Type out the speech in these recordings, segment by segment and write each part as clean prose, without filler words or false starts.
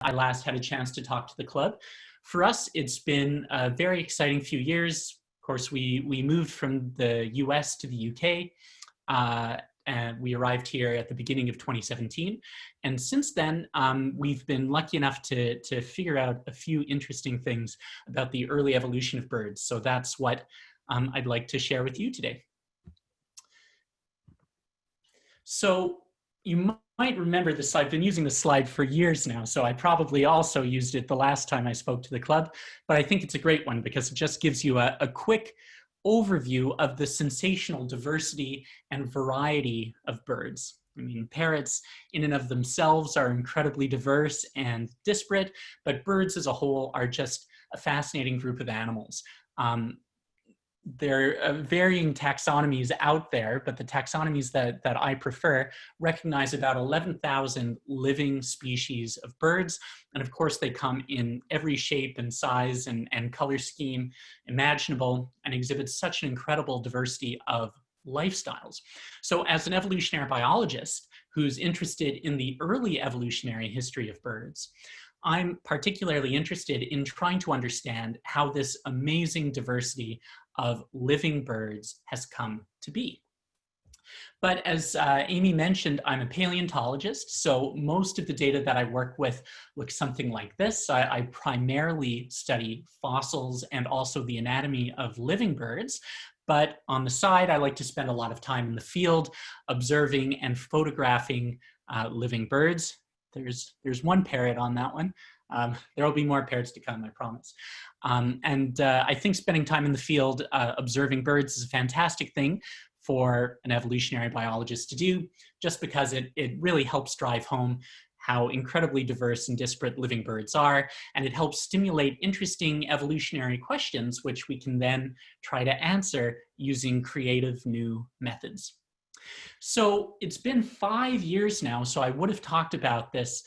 I last had a chance to talk to the club. For us, it's been a very exciting few years. Of course, we moved from the US to the UK, and we arrived here at the beginning of 2017. And since then, we've been lucky enough to figure out a few interesting things about the early evolution of birds. So that's what I'd like to share with you today. So you might remember this. I've been using this slide for years now, so I probably also used it the last time I spoke to the club, but I think it's a great one because it just gives you a quick overview of the sensational diversity and variety of birds. I mean, parrots in and of themselves are incredibly diverse and disparate, but birds as a whole are just a fascinating group of animals. There are varying taxonomies out there, but the taxonomies that I prefer recognize about 11,000 living species of birds. And of course, they come in every shape and size and color scheme imaginable and exhibit such an incredible diversity of lifestyles. So as an evolutionary biologist who's interested in the early evolutionary history of birds, I'm particularly interested in trying to understand how this amazing diversity of living birds has come to be. But as Amy mentioned, I'm a paleontologist, so most of the data that I work with looks something like this. I primarily study fossils and also the anatomy of living birds. But on the side, I like to spend a lot of time in the field observing and photographing living birds. There's one parrot on that one. There will be more parrots to come, I promise. I think spending time in the field observing birds is a fantastic thing for an evolutionary biologist to do, just because it really helps drive home how incredibly diverse and disparate living birds are, and it helps stimulate interesting evolutionary questions, which we can then try to answer using creative new methods. So it's been 5 years now, so I would have talked about this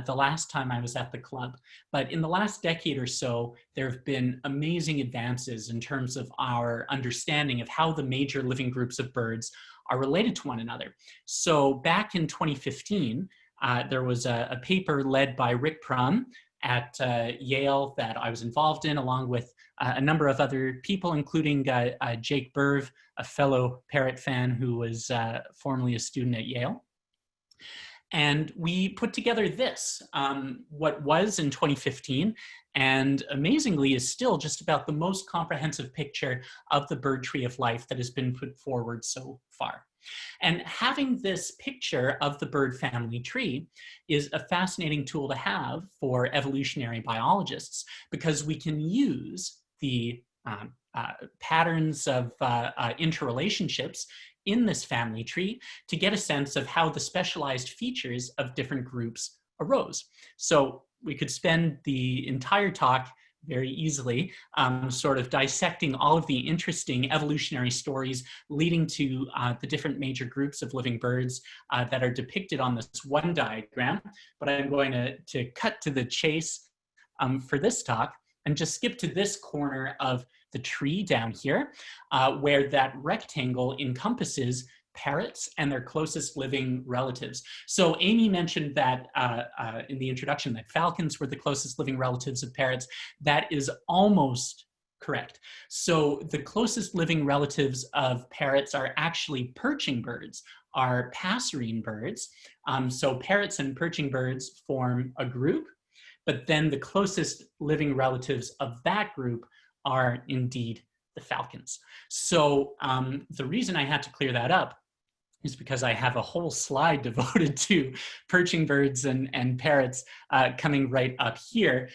the last time I was at the club. But in the last decade or so, there have been amazing advances in terms of our understanding of how the major living groups of birds are related to one another. So back in 2015, there was a paper led by Rick Prum at Yale that I was involved in, along with a number of other people, including Jake Berv, a fellow Parrot fan who was formerly a student at Yale. And we put together this, what was in 2015, and amazingly is still just about the most comprehensive picture of the bird tree of life that has been put forward so far. And having this picture of the bird family tree is a fascinating tool to have for evolutionary biologists, because we can use the patterns of interrelationships in this family tree to get a sense of how the specialized features of different groups arose. So we could spend the entire talk very easily sort of dissecting all of the interesting evolutionary stories leading to the different major groups of living birds that are depicted on this one diagram. But I'm going to cut to the chase for this talk and just skip to this corner of the tree down here, where that rectangle encompasses parrots and their closest living relatives. So Amy mentioned that in the introduction that falcons were the closest living relatives of parrots. That is almost correct. So the closest living relatives of parrots are actually perching birds, are passerine birds. So parrots and perching birds form a group, but then the closest living relatives of that group are indeed the falcons. So the reason I had to clear that up is because I have a whole slide devoted to perching birds and parrots coming right up here,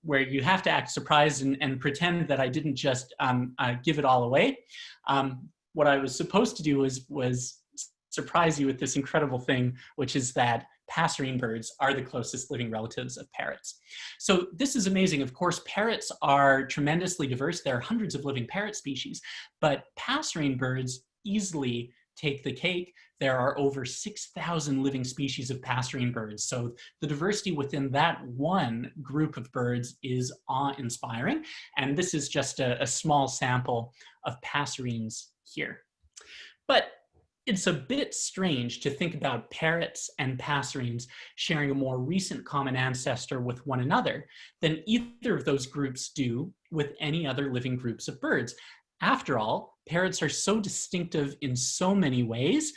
where you have to act surprised and pretend that I didn't just give it all away. What I was supposed to do was surprise you with this incredible thing, which is that passerine birds are the closest living relatives of parrots. So this is amazing. Of course, parrots are tremendously diverse. There are hundreds of living parrot species, but passerine birds easily take the cake. There are over 6,000 living species of passerine birds. So the diversity within that one group of birds is awe-inspiring. And this is just a small sample of passerines here. But it's a bit strange to think about parrots and passerines sharing a more recent common ancestor with one another than either of those groups do with any other living groups of birds. After all, parrots are so distinctive in so many ways,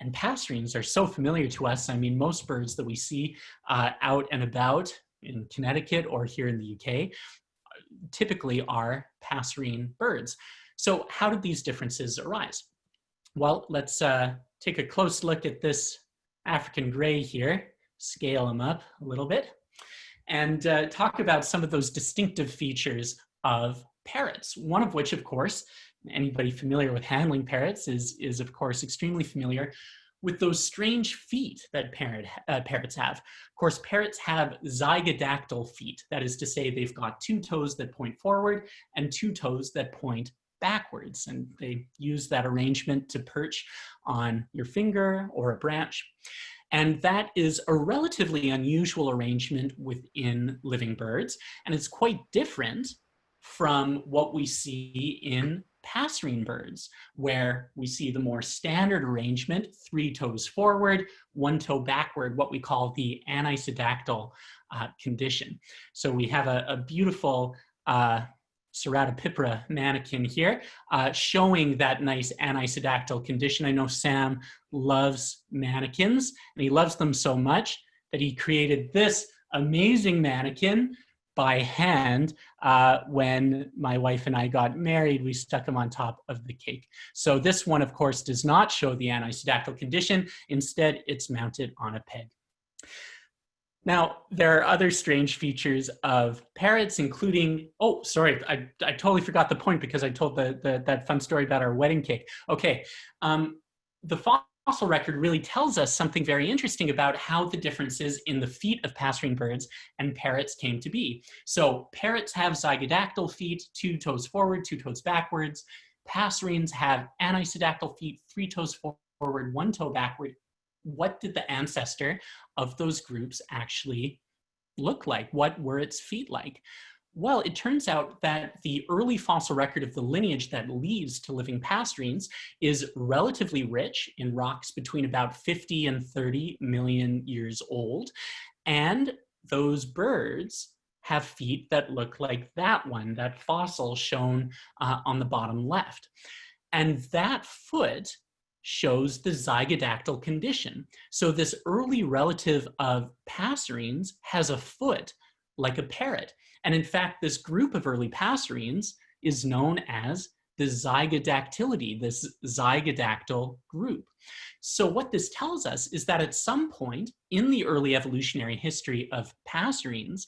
and passerines are so familiar to us. I mean, most birds that we see out and about in Connecticut or here in the UK typically are passerine birds. So how did these differences arise? Well, let's take a close look at this African gray here, scale him up a little bit, and talk about some of those distinctive features of parrots, one of which, of course, anybody familiar with handling parrots is of course, extremely familiar with those strange feet that parrots have. Of course, parrots have zygodactyl feet. That is to say, they've got 2 toes that point forward and 2 toes that point backwards. And they use that arrangement to perch on your finger or a branch. And that is a relatively unusual arrangement within living birds. And it's quite different from what we see in passerine birds, where we see the more standard arrangement, 3 toes forward, 1 toe backward, what we call the anisodactyl condition. So we have a beautiful Ceratopipra mannequin here, showing that nice anisodactyl condition. I know Sam loves mannequins, and he loves them so much that he created this amazing mannequin by hand. When my wife and I got married, we stuck them on top of the cake. So this one, of course, does not show the anisodactyl condition. Instead, it's mounted on a peg. Now, there are other strange features of parrots, including, oh, sorry, I totally forgot the point because I told that fun story about our wedding cake. Okay, the fossil record really tells us something very interesting about how the differences in the feet of passerine birds and parrots came to be. So parrots have zygodactyl feet, 2 toes forward, 2 toes backwards. Passerines have anisodactyl feet, 3 toes forward, 1 toe backward. What did the ancestor of those groups actually look like? What were its feet like? Well, it turns out that the early fossil record of the lineage that leads to living passerines is relatively rich in rocks between about 50 and 30 million years old. And those birds have feet that look like that one, that fossil shown on the bottom left. And that foot shows the zygodactyl condition. So this early relative of passerines has a foot like a parrot. And in fact, this group of early passerines is known as the zygodactylidae, this zygodactyl group. So what this tells us is that at some point in the early evolutionary history of passerines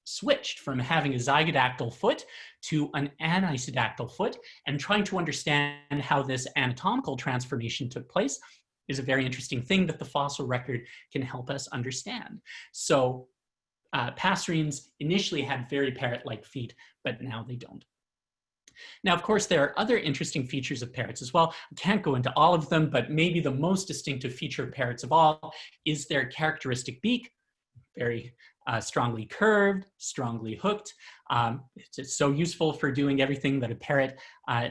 switched from having a zygodactyl foot to an anisodactyl foot, and trying to understand how this anatomical transformation took place is a very interesting thing that the fossil record can help us understand. So passerines initially had very parrot-like feet, but now they don't. Now, of course, there are other interesting features of parrots as well. I can't go into all of them, but maybe the most distinctive feature of parrots of all is their characteristic beak, very strongly curved, strongly hooked. It's so useful for doing everything that a parrot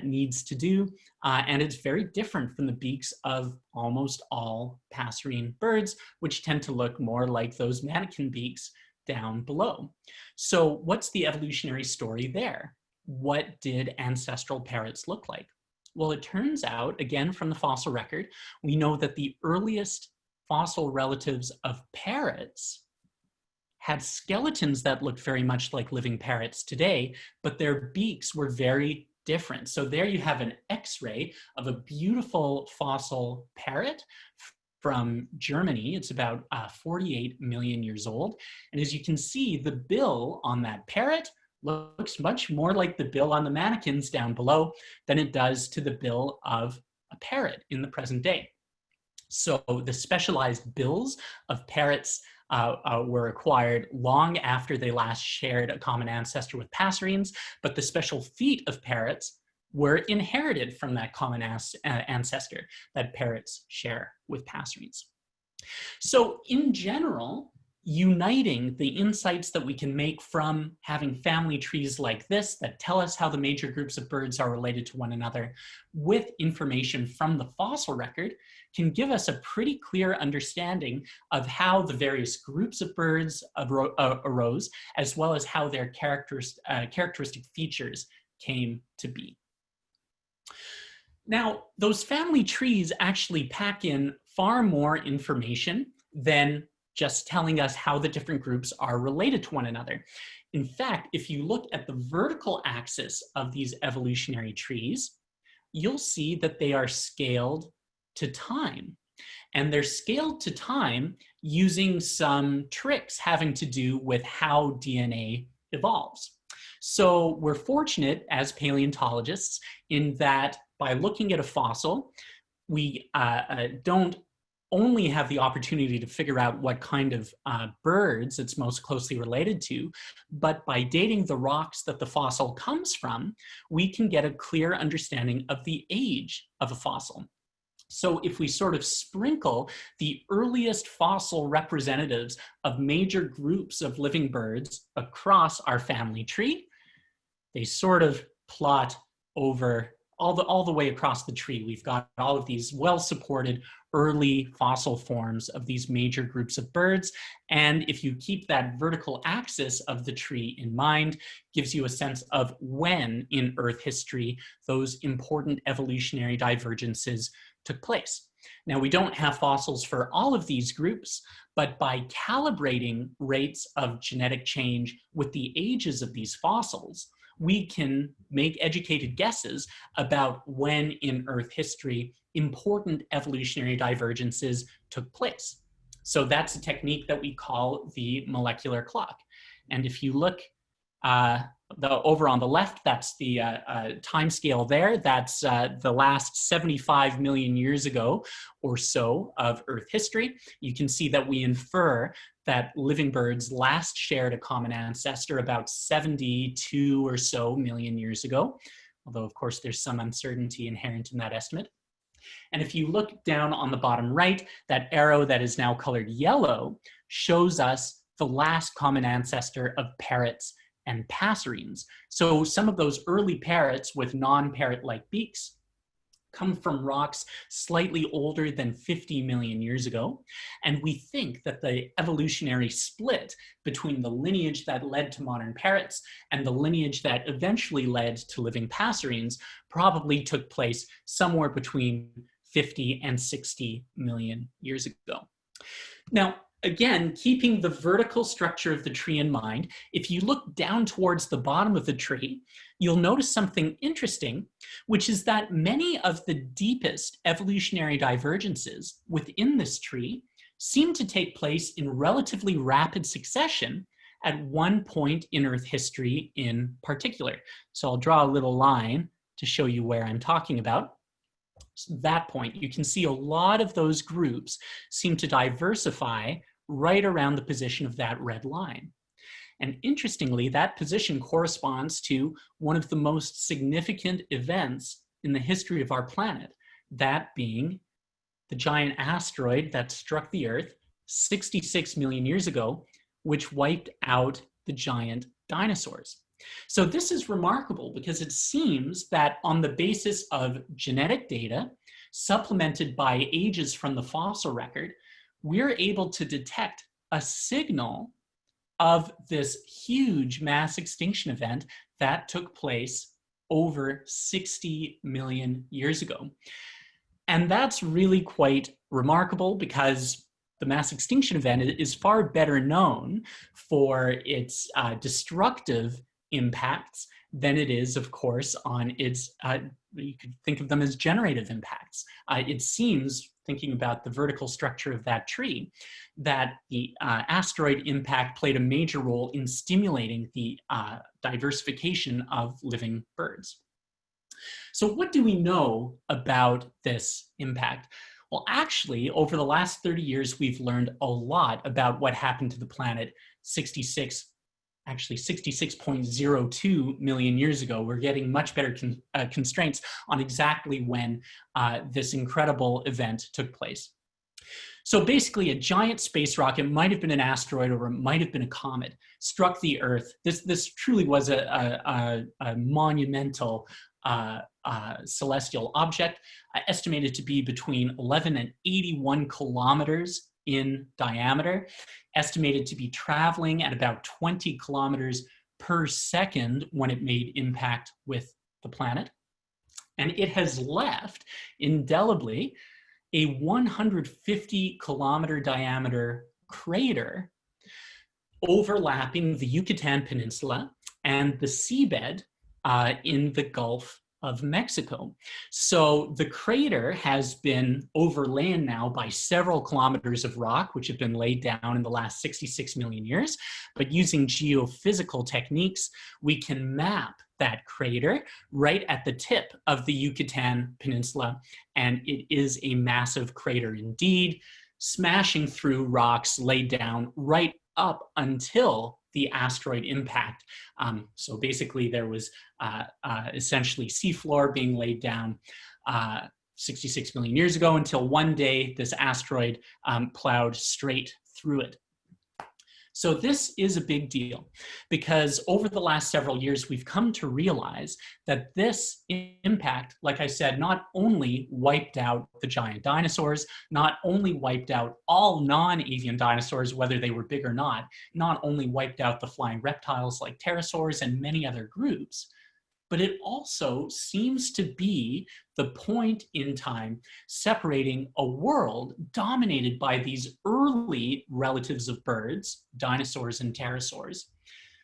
needs to do. And it's very different from the beaks of almost all passerine birds, which tend to look more like those mannequin beaks down below. So what's the evolutionary story there? What did ancestral parrots look like? Well, it turns out, again, from the fossil record, we know that the earliest fossil relatives of parrots had skeletons that looked very much like living parrots today, but their beaks were very different. So there you have an X-ray of a beautiful fossil parrot from Germany. It's about 48 million years old. And as you can see, the bill on that parrot looks much more like the bill on the mannequins down below than it does to the bill of a parrot in the present day. So the specialized bills of parrots were acquired long after they last shared a common ancestor with passerines, but the special feet of parrots were inherited from that common ancestor that parrots share with passerines. So in general, uniting the insights that we can make from having family trees like this that tell us how the major groups of birds are related to one another with information from the fossil record can give us a pretty clear understanding of how the various groups of birds arose, as well as how their characteristic features came to be. Now, those family trees actually pack in far more information than just telling us how the different groups are related to one another. In fact, if you look at the vertical axis of these evolutionary trees, you'll see that they are scaled to time. And they're scaled to time using some tricks having to do with how DNA evolves. So we're fortunate as paleontologists in that by looking at a fossil, we don't only have the opportunity to figure out what kind of birds it's most closely related to, but by dating the rocks that the fossil comes from, we can get a clear understanding of the age of a fossil. So if we sort of sprinkle the earliest fossil representatives of major groups of living birds across our family tree, they sort of plot over all the way across the tree. We've got all of these well-supported early fossil forms of these major groups of birds. And if you keep that vertical axis of the tree in mind, gives you a sense of when in Earth history those important evolutionary divergences took place. Now, we don't have fossils for all of these groups, but by calibrating rates of genetic change with the ages of these fossils, we can make educated guesses about when in Earth history important evolutionary divergences took place. So that's a technique that we call the molecular clock. And if you look over on the left, that's the time scale there. That's the last 75 million years ago or so of Earth history. You can see that we infer that living birds last shared a common ancestor about 72 or so million years ago, although of course there's some uncertainty inherent in that estimate. And if you look down on the bottom right, that arrow that is now colored yellow shows us the last common ancestor of parrots and passerines. So some of those early parrots with non-parrot-like beaks come from rocks slightly older than 50 million years ago. And we think that the evolutionary split between the lineage that led to modern parrots and the lineage that eventually led to living passerines probably took place somewhere between 50 and 60 million years ago. Now, again, keeping the vertical structure of the tree in mind, if you look down towards the bottom of the tree, you'll notice something interesting, which is that many of the deepest evolutionary divergences within this tree seem to take place in relatively rapid succession at one point in Earth history in particular. So I'll draw a little line to show you where I'm talking about. So that point, you can see a lot of those groups seem to diversify right around the position of that red line. And interestingly, that position corresponds to one of the most significant events in the history of our planet, that being the giant asteroid that struck the Earth 66 million years ago, which wiped out the giant dinosaurs. So this is remarkable because it seems that on the basis of genetic data, supplemented by ages from the fossil record, we're able to detect a signal of this huge mass extinction event that took place over 60 million years ago. And that's really quite remarkable because the mass extinction event is far better known for its destructive impacts than it is, of course, on its, you could think of them as generative impacts. It seems, thinking about the vertical structure of that tree, that the asteroid impact played a major role in stimulating the diversification of living birds. So what do we know about this impact? Well, actually, over the last 30 years, we've learned a lot about what happened to the planet 66.02 million years ago. We're getting much better constraints on exactly when this incredible event took place. So basically, a giant space rocket, might have been an asteroid or it might have been a comet, struck the Earth. This truly was a monumental celestial object, estimated to be between 11 and 81 kilometers in diameter, estimated to be traveling at about 20 kilometers per second when it made impact with the planet. And it has left indelibly a 150 kilometer diameter crater overlapping the Yucatan Peninsula and the seabed in the Gulf of Mexico. So the crater has been overlain now by several kilometers of rock, which have been laid down in the last 66 million years. But using geophysical techniques, we can map that crater right at the tip of the Yucatan Peninsula, and it is a massive crater indeed, smashing through rocks laid down right up until the asteroid impact. So basically there was essentially seafloor being laid down 66 million years ago until one day this asteroid plowed straight through it. So this is a big deal because over the last several years, we've come to realize that this impact, like I said, not only wiped out the giant dinosaurs, not only wiped out all non-avian dinosaurs, whether they were big or not only wiped out the flying reptiles like pterosaurs and many other groups, but it also seems to be the point in time separating a world dominated by these early relatives of birds, dinosaurs and pterosaurs,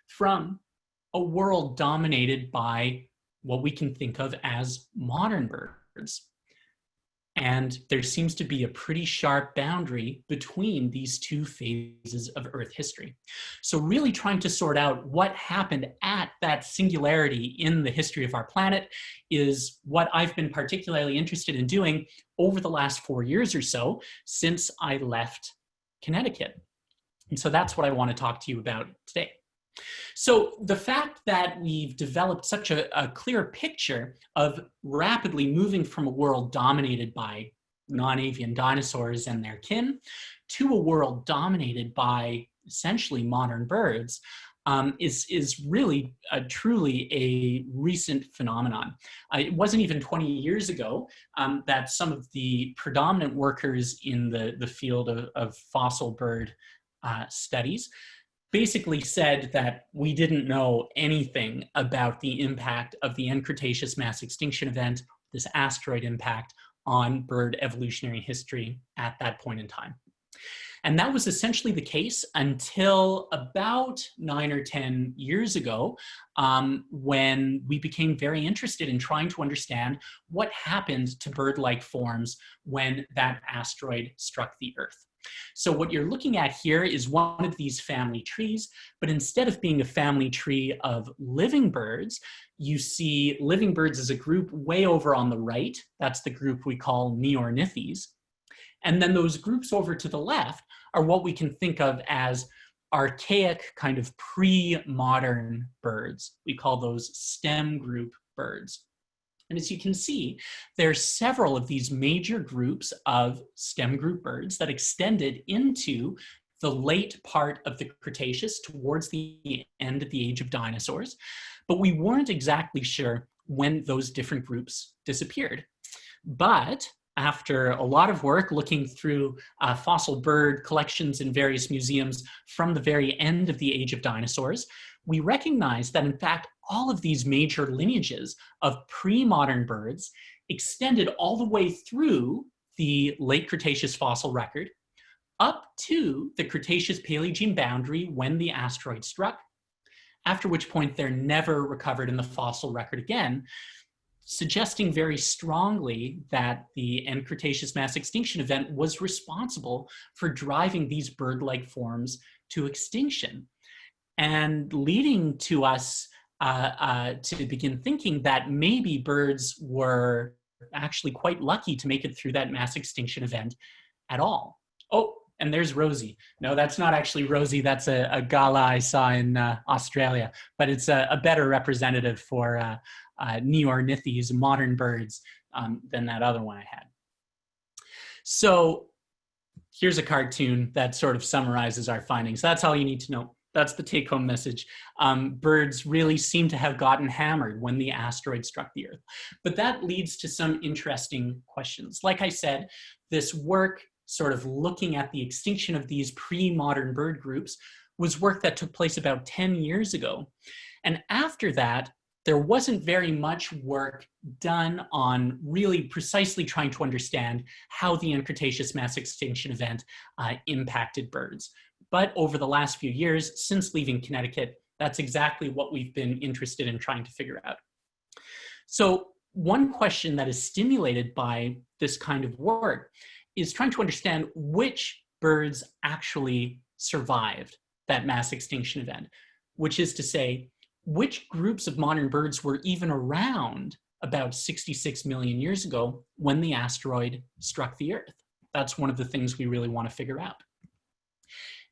from a world dominated by what we can think of as modern birds. And there seems to be a pretty sharp boundary between these two phases of Earth history. So really trying to sort out what happened at that singularity in the history of our planet is what I've been particularly interested in doing over the last 4 years or so since I left Connecticut. And so that's what I want to talk to you about today. So the fact that we've developed such a clear picture of rapidly moving from a world dominated by non-avian dinosaurs and their kin to a world dominated by essentially modern birds is really truly a recent phenomenon. It wasn't even 20 years ago that some of the predominant workers in the field of fossil bird studies basically said that we didn't know anything about the impact of the end Cretaceous mass extinction event, this asteroid impact, on bird evolutionary history at that point in time. And that was essentially the case until about 9 or 10 years ago, when we became very interested in trying to understand what happened to bird-like forms when that asteroid struck the Earth. So what you're looking at here is one of these family trees, but instead of being a family tree of living birds, you see living birds as a group way over on the right. That's the group we call Neornithes. And then those groups over to the left are what we can think of as archaic, kind of pre-modern birds. We call those stem group birds. And as you can see, there are several of these major groups of stem group birds that extended into the late part of the Cretaceous towards the end of the age of dinosaurs. But we weren't exactly sure when those different groups disappeared. But after a lot of work looking through fossil bird collections in various museums from the very end of the age of dinosaurs, we recognize that in fact, all of these major lineages of pre-modern birds extended all the way through the late Cretaceous fossil record up to the Cretaceous-Paleogene boundary when the asteroid struck, after which point they're never recovered in the fossil record again, suggesting very strongly that the end Cretaceous mass extinction event was responsible for driving these bird-like forms to extinction, and leading to us to begin thinking that maybe birds were actually quite lucky to make it through that mass extinction event at all. Oh, and there's Rosie. No, that's not actually Rosie. That's a gala I saw in Australia, but it's a better representative for Neornithes, modern birds, than that other one I had. So here's a cartoon that sort of summarizes our findings. That's all you need to know. That's the take-home message. Birds really seem to have gotten hammered when the asteroid struck the Earth. But that leads to some interesting questions. Like I said, this work sort of looking at the extinction of these pre-modern bird groups was work that took place about 10 years ago. And after that, there wasn't very much work done on really precisely trying to understand how the end Cretaceous mass extinction event impacted birds. But over the last few years, since leaving Connecticut, that's exactly what we've been interested in trying to figure out. So one question that is stimulated by this kind of work is trying to understand which birds actually survived that mass extinction event, which is to say, which groups of modern birds were even around about 66 million years ago when the asteroid struck the Earth. That's one of the things we really want to figure out.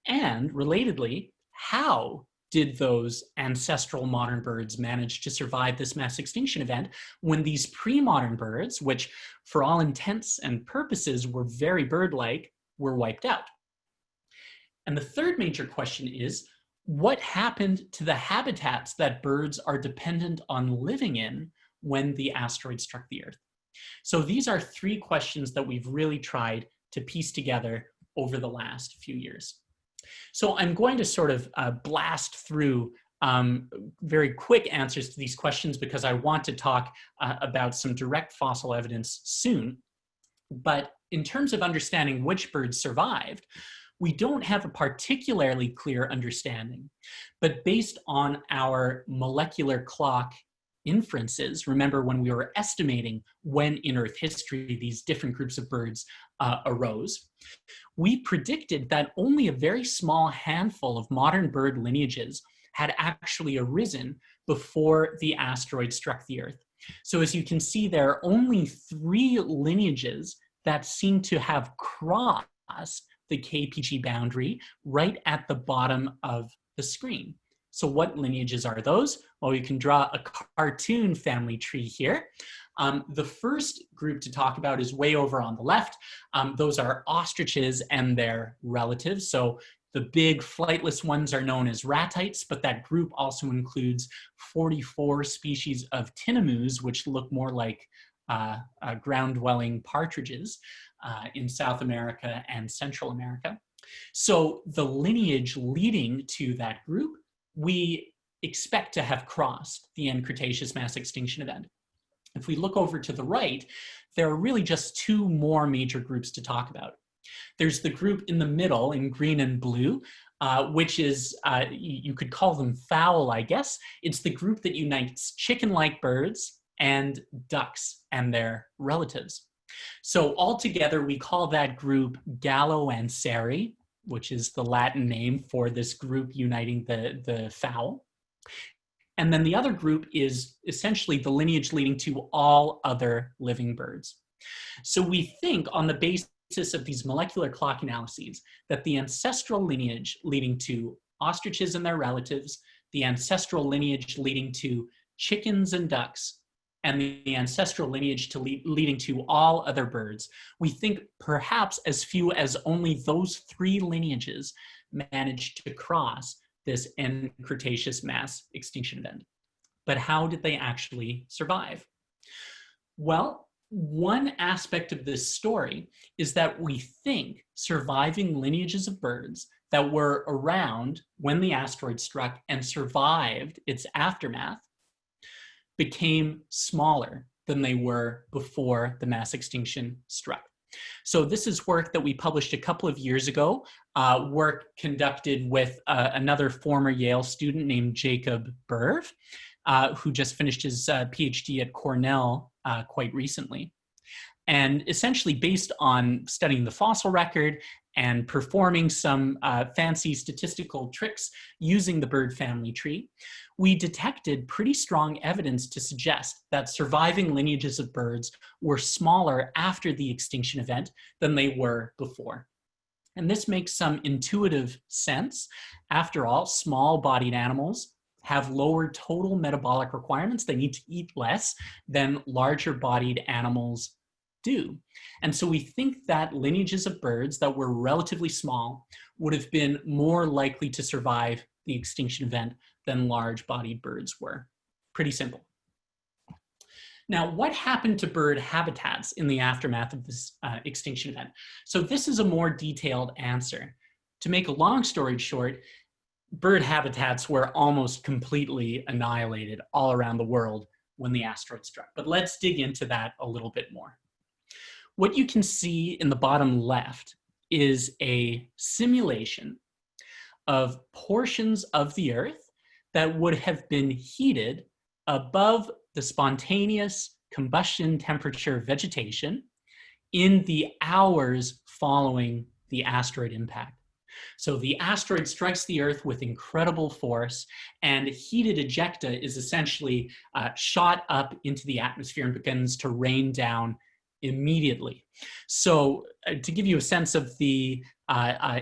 And relatedly, how did those ancestral modern birds manage to survive this mass extinction event when these pre-modern birds, which for all intents and purposes were very bird-like, were wiped out? And the third major question is, what happened to the habitats that birds are dependent on living in when the asteroid struck the Earth? So these are three questions that we've really tried to piece together over the last few years. So I'm going to sort of blast through very quick answers to these questions because I want to talk about some direct fossil evidence soon. But in terms of understanding which birds survived, we don't have a particularly clear understanding, but based on our molecular clock inferences, remember when we were estimating when in Earth history these different groups of birds arose, we predicted that only a very small handful of modern bird lineages had actually arisen before the asteroid struck the Earth. So as you can see, there are only 3 lineages that seem to have crossed the KPG boundary right at the bottom of the screen. So what lineages are those? Well, you can draw a cartoon family tree here. The first group to talk about is way over on the left. Those are ostriches and their relatives. So the big flightless ones are known as ratites, but that group also includes 44 species of tinamous, which look more like ground-dwelling partridges in South America and Central America. So the lineage leading to that group, we expect to have crossed the end Cretaceous mass extinction event. If we look over to the right, there are really just 2 more major groups to talk about. There's the group in the middle in green and blue, which is, you could call them fowl, I guess. It's the group that unites chicken-like birds and ducks and their relatives. So altogether, we call that group Gallo-Anseri, which is the Latin name for this group uniting the fowl. And then the other group is essentially the lineage leading to all other living birds. So we think on the basis of these molecular clock analyses that the ancestral lineage leading to ostriches and their relatives, the ancestral lineage leading to chickens and ducks, and the ancestral lineage leading to all other birds, we think perhaps as few as only those 3 lineages managed to cross this end Cretaceous mass extinction event. But how did they actually survive? Well, one aspect of this story is that we think surviving lineages of birds that were around when the asteroid struck and survived its aftermath became smaller than they were before the mass extinction struck. So this is work that we published a couple of years ago, work conducted with another former Yale student named Jacob Berv, who just finished his PhD at Cornell quite recently. And essentially based on studying the fossil record and performing some fancy statistical tricks using the bird family tree, we detected pretty strong evidence to suggest that surviving lineages of birds were smaller after the extinction event than they were before. And this makes some intuitive sense. After all, small-bodied animals have lower total metabolic requirements. They need to eat less than larger-bodied animals do. And so we think that lineages of birds that were relatively small would have been more likely to survive the extinction event than large-bodied birds were. Pretty simple. Now, what happened to bird habitats in the aftermath of this extinction event? So this is a more detailed answer. To make a long story short, bird habitats were almost completely annihilated all around the world when the asteroid struck. But let's dig into that a little bit more. What you can see in the bottom left is a simulation of portions of the Earth that would have been heated above the spontaneous combustion temperature vegetation in the hours following the asteroid impact. So the asteroid strikes the Earth with incredible force, and heated ejecta is essentially shot up into the atmosphere and begins to rain down immediately. So to give you a sense of the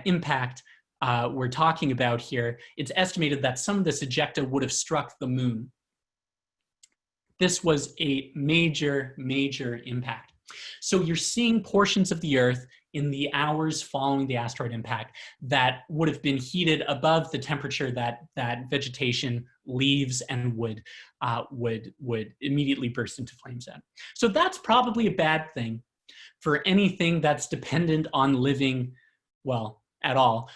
impact we're talking about here, it's estimated that some of this ejecta would have struck the moon. This was a major, major impact. So you're seeing portions of the Earth in the hours following the asteroid impact that would have been heated above the temperature that vegetation leaves and would immediately burst into flames at. So that's probably a bad thing for anything that's dependent on living, well, at all,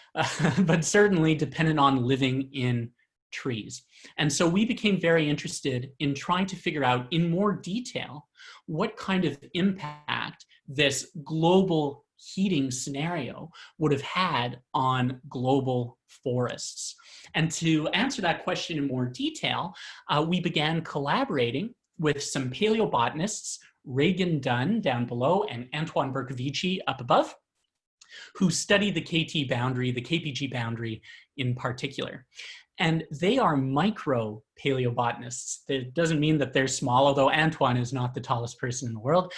but certainly dependent on living in trees. And so we became very interested in trying to figure out in more detail what kind of impact this global heating scenario would have had on global forests. And to answer that question in more detail, we began collaborating with some paleobotanists, Reagan Dunn down below and Antoine Bercovici up above, who study the KT boundary, the KPG boundary in particular. And they are micro paleobotanists. That doesn't mean that they're small, although Antoine is not the tallest person in the world.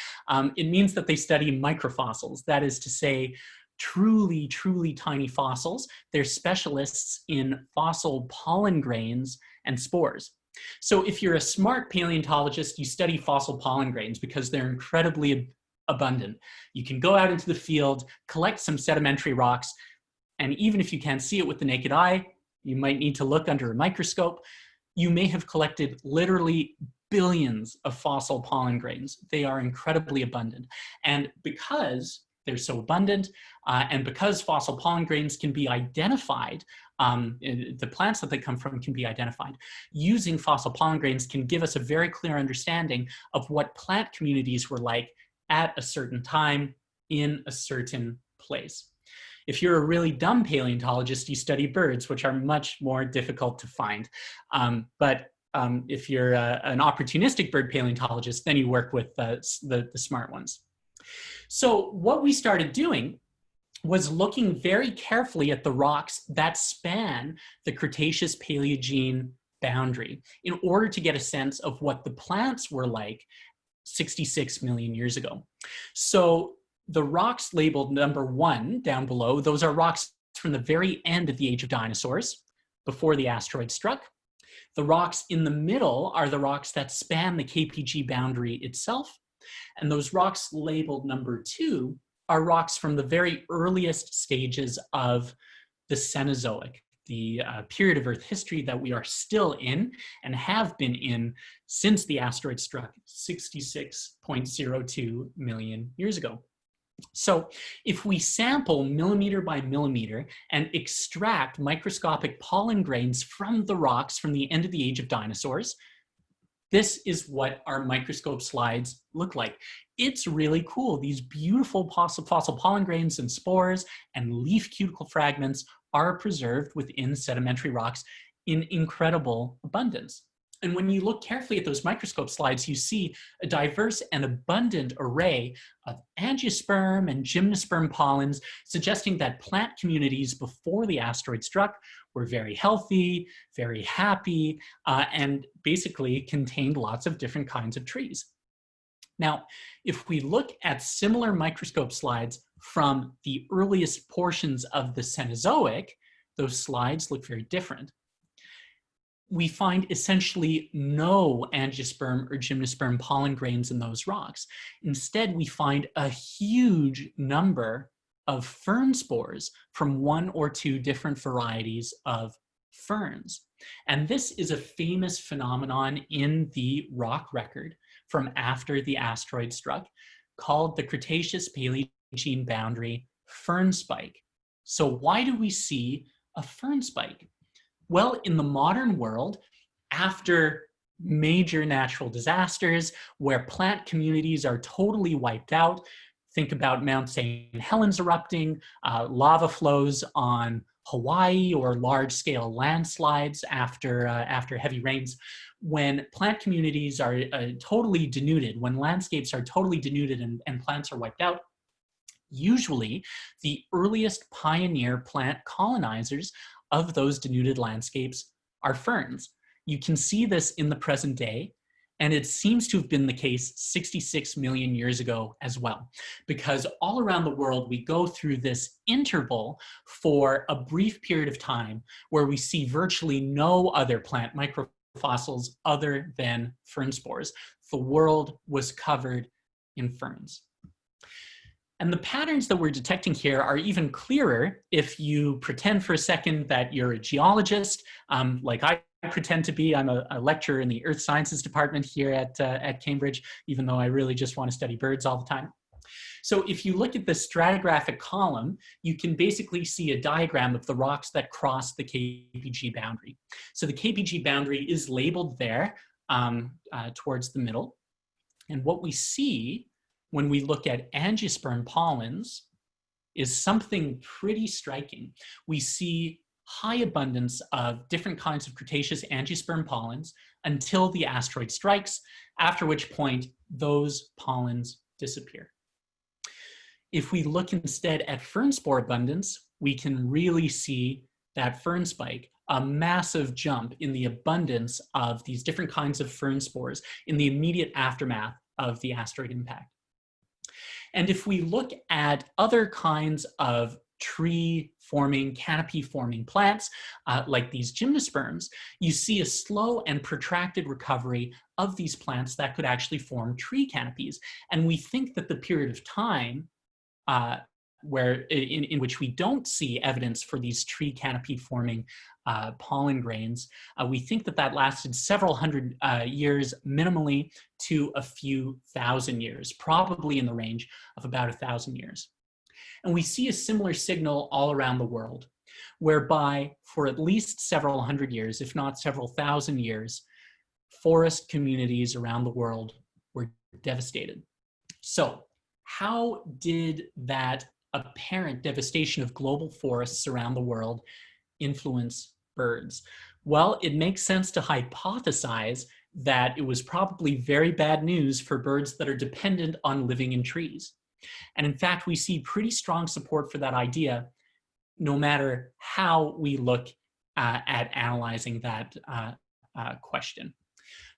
It means that they study microfossils. That is to say, truly, truly tiny fossils. They're specialists in fossil pollen grains and spores. So if you're a smart paleontologist, you study fossil pollen grains because they're incredibly abundant. You can go out into the field, collect some sedimentary rocks, and even if you can't see it with the naked eye, you might need to look under a microscope. You may have collected literally billions of fossil pollen grains. They are incredibly abundant. And because they're so abundant, and because fossil pollen grains can be identified, the plants that they come from can be identified, using fossil pollen grains can give us a very clear understanding of what plant communities were like at a certain time in a certain place. If you're a really dumb paleontologist, you study birds, which are much more difficult to find. But if you're an opportunistic bird paleontologist, then you work with the smart ones. So what we started doing was looking very carefully at the rocks that span the Cretaceous-Paleogene boundary in order to get a sense of what the plants were like 66 million years ago. So the rocks labeled number 1 down below, those are rocks from the very end of the age of dinosaurs, before the asteroid struck. The rocks in the middle are the rocks that span the KPG boundary itself. And those rocks labeled number 2 are rocks from the very earliest stages of the Cenozoic, the period of Earth history that we are still in and have been in since the asteroid struck 66.02 million years ago. So if we sample millimeter by millimeter and extract microscopic pollen grains from the rocks from the end of the age of dinosaurs, this is what our microscope slides look like. It's really cool. These beautiful fossil pollen grains and spores and leaf cuticle fragments are preserved within sedimentary rocks in incredible abundance. And when you look carefully at those microscope slides, you see a diverse and abundant array of angiosperm and gymnosperm pollens, suggesting that plant communities before the asteroid struck were very healthy, very happy, and basically contained lots of different kinds of trees. Now, if we look at similar microscope slides from the earliest portions of the Cenozoic, those slides look very different. we find essentially no angiosperm or gymnosperm pollen grains in those rocks. Instead, we find a huge number of fern spores from one or two different varieties of ferns. And this is a famous phenomenon in the rock record from after the asteroid struck, called the Cretaceous-Paleogene boundary fern spike. So why do we see a fern spike? Well, in the modern world, after major natural disasters where plant communities are totally wiped out, think about Mount St. Helens erupting, lava flows on Hawaii, or large-scale landslides after heavy rains. When plant communities are totally denuded, when landscapes are totally denuded and plants are wiped out, usually the earliest pioneer plant colonizers of those denuded landscapes are ferns. You can see this in the present day, and it seems to have been the case 66 million years ago as well, because all around the world we go through this interval for a brief period of time where we see virtually no other plant microfossils other than fern spores. The world was covered in ferns. And the patterns that we're detecting here are even clearer if you pretend for a second that you're a geologist, like I pretend to be. I'm a lecturer in the Earth Sciences department here at Cambridge, even though I really just want to study birds all the time. So if you look at the stratigraphic column, you can basically see a diagram of the rocks that cross the KPG boundary. So the KPG boundary is labeled there towards the middle. And what we see when we look at angiosperm pollens is something pretty striking. We see high abundance of different kinds of Cretaceous angiosperm pollens until the asteroid strikes, after which point those pollens disappear. If we look instead at fern spore abundance, we can really see that fern spike, a massive jump in the abundance of these different kinds of fern spores in the immediate aftermath of the asteroid impact. And if we look at other kinds of tree-forming, canopy-forming plants, like these gymnosperms, you see a slow and protracted recovery of these plants that could actually form tree canopies. And we think that the period of time in which we don't see evidence for these tree canopy-forming pollen grains, we think that that lasted several hundred years minimally to a few thousand years, probably in the range of about 1,000 years. And we see a similar signal all around the world, whereby for at least several hundred years, if not several thousand years, forest communities around the world were devastated. So how did that apparent devastation of global forests around the world influence birds? Well, it makes sense to hypothesize that it was probably very bad news for birds that are dependent on living in trees. And in fact, we see pretty strong support for that idea, no matter how we look at analyzing that question.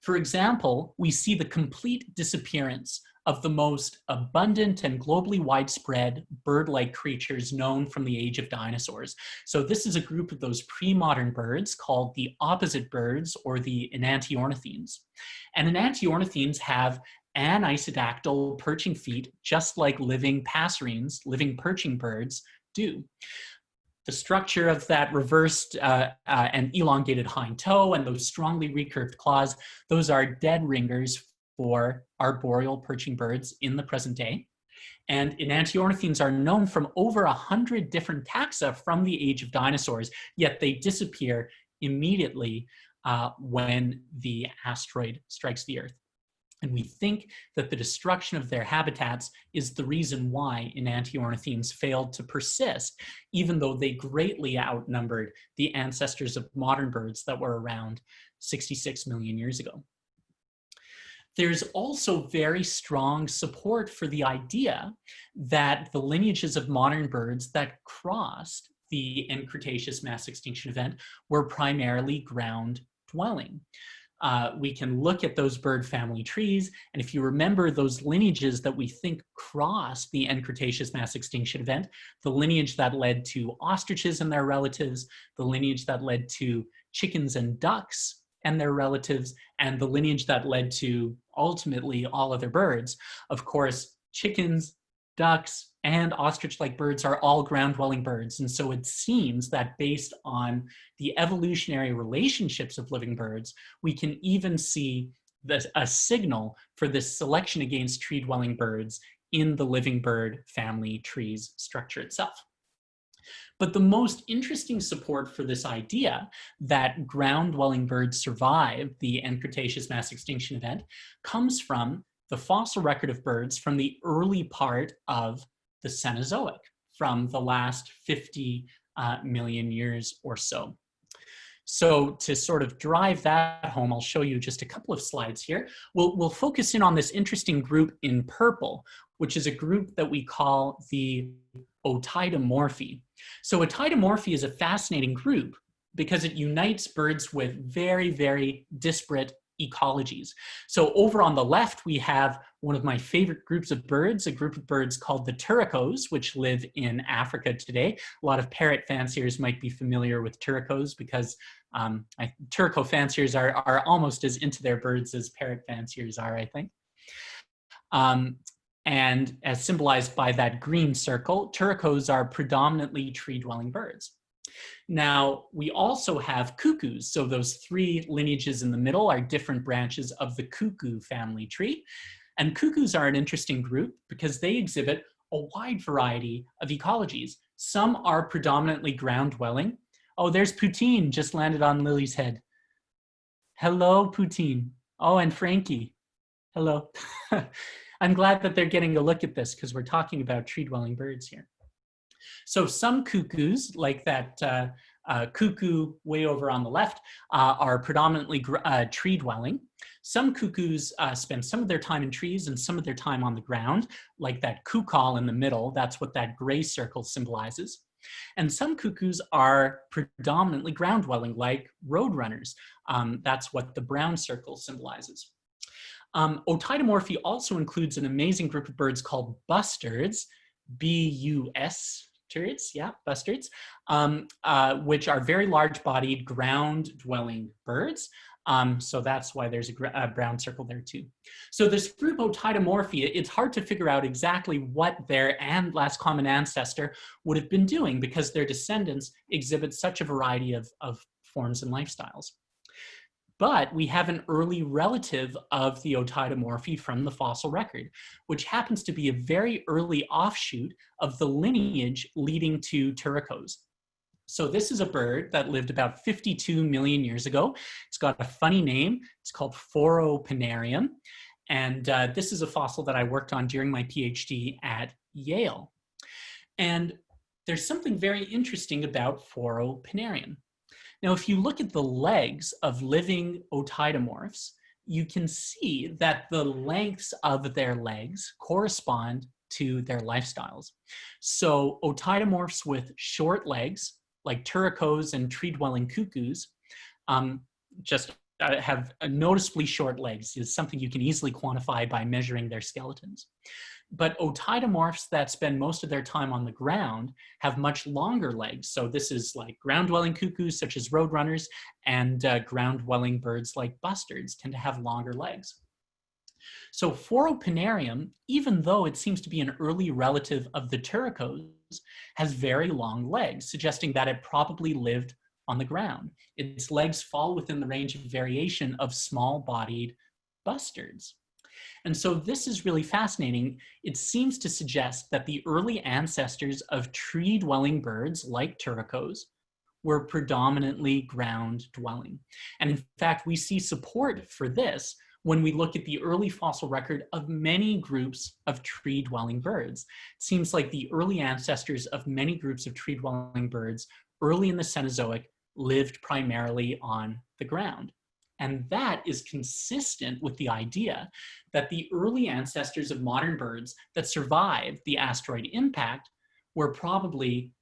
For example, we see the complete disappearance of the most abundant and globally widespread bird-like creatures known from the age of dinosaurs. So this is a group of those pre-modern birds called the opposite birds, or the enantiornithines. And enantiornithines have anisodactyl perching feet, just like living passerines, living perching birds, do. The structure of that reversed and elongated hind toe and those strongly recurved claws, those are dead ringers for arboreal perching birds in the present day. And enantiornithines are known from over 100 different taxa from the age of dinosaurs, yet they disappear immediately when the asteroid strikes the Earth. And we think that the destruction of their habitats is the reason why enantiornithines failed to persist, even though they greatly outnumbered the ancestors of modern birds that were around 66 million years ago. There's also very strong support for the idea that the lineages of modern birds that crossed the end Cretaceous mass extinction event were primarily ground dwelling. We can look at those bird family trees, and if you remember those lineages that we think crossed the end Cretaceous mass extinction event, the lineage that led to ostriches and their relatives, the lineage that led to chickens and ducks and their relatives, and the lineage that led to ultimately all other birds. Of course, chickens, ducks, and ostrich-like birds are all ground-dwelling birds. And so it seems that based on the evolutionary relationships of living birds, we can even see a signal for this selection against tree-dwelling birds in the living bird family tree's structure itself. But the most interesting support for this idea that ground-dwelling birds survived the end Cretaceous mass extinction event comes from the fossil record of birds from the early part of the Cenozoic, from the last 50 million years or so. So to sort of drive that home, I'll show you just a couple of slides here. We'll focus in on this interesting group in purple, which is a group that we call the Otidomorphi. So Otidomorphi is a fascinating group because it unites birds with very, very disparate ecologies. So over on the left, we have one of my favorite groups of birds, a group of birds called the turacos, which live in Africa today. A lot of parrot fanciers might be familiar with turacos because turaco fanciers are almost as into their birds as parrot fanciers are, I think. And as symbolized by that green circle, turacos are predominantly tree-dwelling birds. Now, we also have cuckoos. So those three lineages in the middle are different branches of the cuckoo family tree. And cuckoos are an interesting group because they exhibit a wide variety of ecologies. Some are predominantly ground-dwelling. Oh, there's Poutine, just landed on Lily's head. Hello, Poutine. Oh, and Frankie. Hello. I'm glad that they're getting a look at this because we're talking about tree-dwelling birds here. So some cuckoos, like that cuckoo way over on the left, are predominantly tree-dwelling. Some cuckoos spend some of their time in trees and some of their time on the ground, like that cuckool in the middle. That's what that gray circle symbolizes. And some cuckoos are predominantly ground-dwelling, like roadrunners. That's what the brown circle symbolizes. Otidomorphy also includes an amazing group of birds called bustards, B-U-S-tards, yeah, bustards, which are very large-bodied, ground-dwelling birds. So that's why there's a brown circle there too. So this group Otidomorphy, it's hard to figure out exactly what their last common ancestor would have been doing because their descendants exhibit such a variety of forms and lifestyles. But we have an early relative of the Otidomorphy from the fossil record, which happens to be a very early offshoot of the lineage leading to turacos. So this is a bird that lived about 52 million years ago. It's got a funny name. It's called Phoropinarium. And this is a fossil that I worked on during my PhD at Yale. And there's something very interesting about Phoropinarium. Now, if you look at the legs of living otidomorphs, you can see that the lengths of their legs correspond to their lifestyles. So otidomorphs with short legs, like turacos and tree-dwelling cuckoos, just have noticeably short legs. It's something you can easily quantify by measuring their skeletons. But otidomorphs that spend most of their time on the ground have much longer legs. So this is like ground-dwelling cuckoos such as roadrunners, and ground-dwelling birds like bustards tend to have longer legs. So Phoropinarium, even though it seems to be an early relative of the turacos, has very long legs, suggesting that it probably lived on the ground. Its legs fall within the range of variation of small-bodied bustards. And so this is really fascinating. It seems to suggest that the early ancestors of tree-dwelling birds like turacos were predominantly ground-dwelling. And in fact, we see support for this when we look at the early fossil record of many groups of tree-dwelling birds. It seems like the early ancestors of many groups of tree-dwelling birds early in the Cenozoic lived primarily on the ground. And that is consistent with the idea that the early ancestors of modern birds that survived the asteroid impact were probably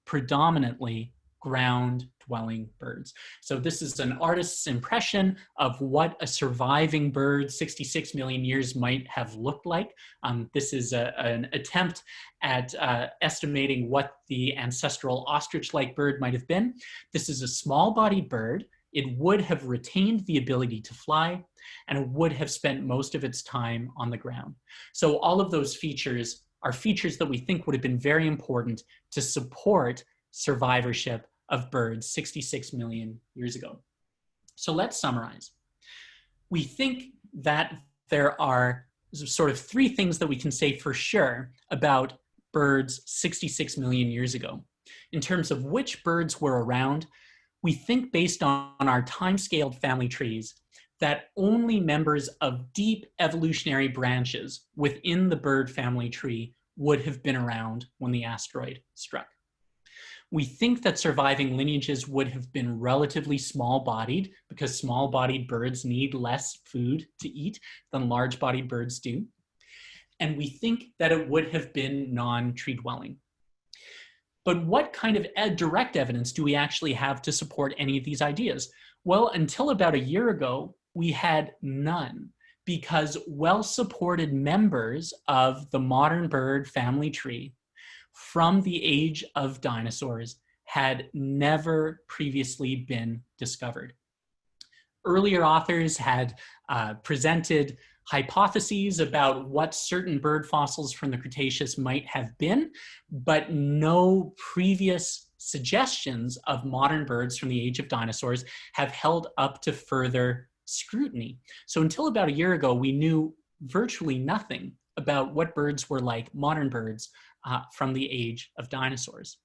predominantly ground-dwelling birds. So this is an artist's impression of what a surviving bird 66 million years might have looked like. This is an attempt at estimating what the ancestral ostrich-like bird might have been. This is a small-bodied bird. it would have retained the ability to fly, and it would have spent most of its time on the ground. So all of those features are features that we think would have been very important to support survivorship of birds 66 million years ago. So let's summarize. We think that there are sort of three things that we can say for sure about birds 66 million years ago. In terms of which birds were around, we think based on our time-scaled family trees that only members of deep evolutionary branches within the bird family tree would have been around when the asteroid struck. We think that surviving lineages would have been relatively small-bodied because small-bodied birds need less food to eat than large-bodied birds do. And we think that it would have been non-tree dwelling. But what kind of direct evidence do we actually have to support any of these ideas? Well, until about a year ago, we had none, because well-supported members of the modern bird family tree from the age of dinosaurs had never previously been discovered. Earlier authors had presented hypotheses about what certain bird fossils from the Cretaceous might have been, but no previous suggestions of modern birds from the age of dinosaurs have held up to further scrutiny. So until about a year ago, we knew virtually nothing about what birds were like, modern birds from the age of dinosaurs.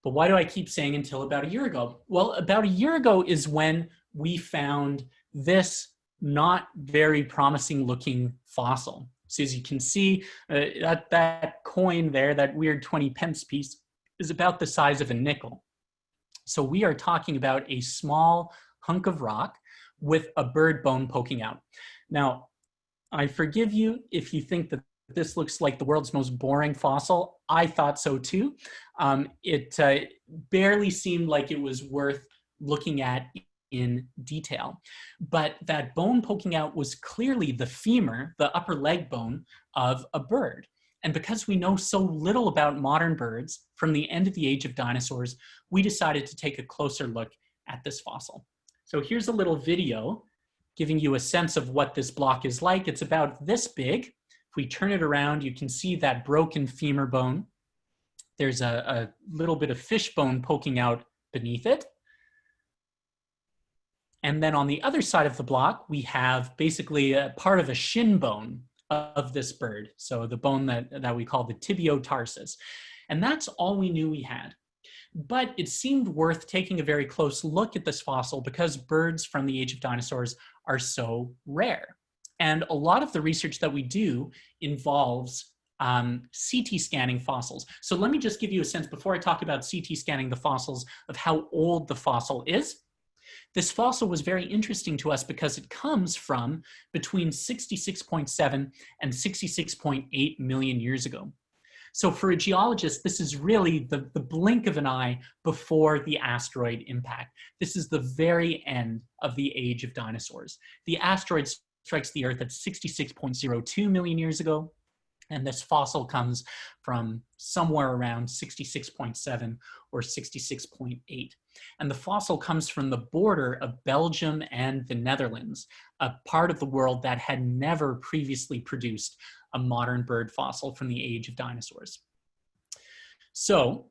But why do I keep saying until about a year ago? Well, about a year ago is when we found this not very promising looking fossil. So as you can see, that coin there, that weird 20 pence piece, is about the size of a nickel. So we are talking about a small hunk of rock with a bird bone poking out. Now, I forgive you if you think that this looks like the world's most boring fossil. I thought so too. It barely seemed like it was worth looking at in detail. But that bone poking out was clearly the femur, the upper leg bone of a bird. And because we know so little about modern birds from the end of the age of dinosaurs, we decided to take a closer look at this fossil. So here's a little video giving you a sense of what this block is like. It's about this big. If we turn it around, you can see that broken femur bone. There's a little bit of fish bone poking out beneath it. And then on the other side of the block, we have basically a part of a shin bone of this bird. So the bone that we call the tibiotarsus. And that's all we knew we had. But it seemed worth taking a very close look at this fossil because birds from the age of dinosaurs are so rare. And a lot of the research that we do involves CT scanning fossils. So let me just give you a sense before I talk about CT scanning the fossils of how old the fossil is. This fossil was very interesting to us because it comes from between 66.7 and 66.8 million years ago. So for a geologist, this is really the blink of an eye before the asteroid impact. This is the very end of the age of dinosaurs. The asteroid strikes the Earth at 66.02 million years ago, and this fossil comes from somewhere around 66.7 or 66.8. And the fossil comes from the border of Belgium and the Netherlands, a part of the world that had never previously produced a modern bird fossil from the age of dinosaurs. So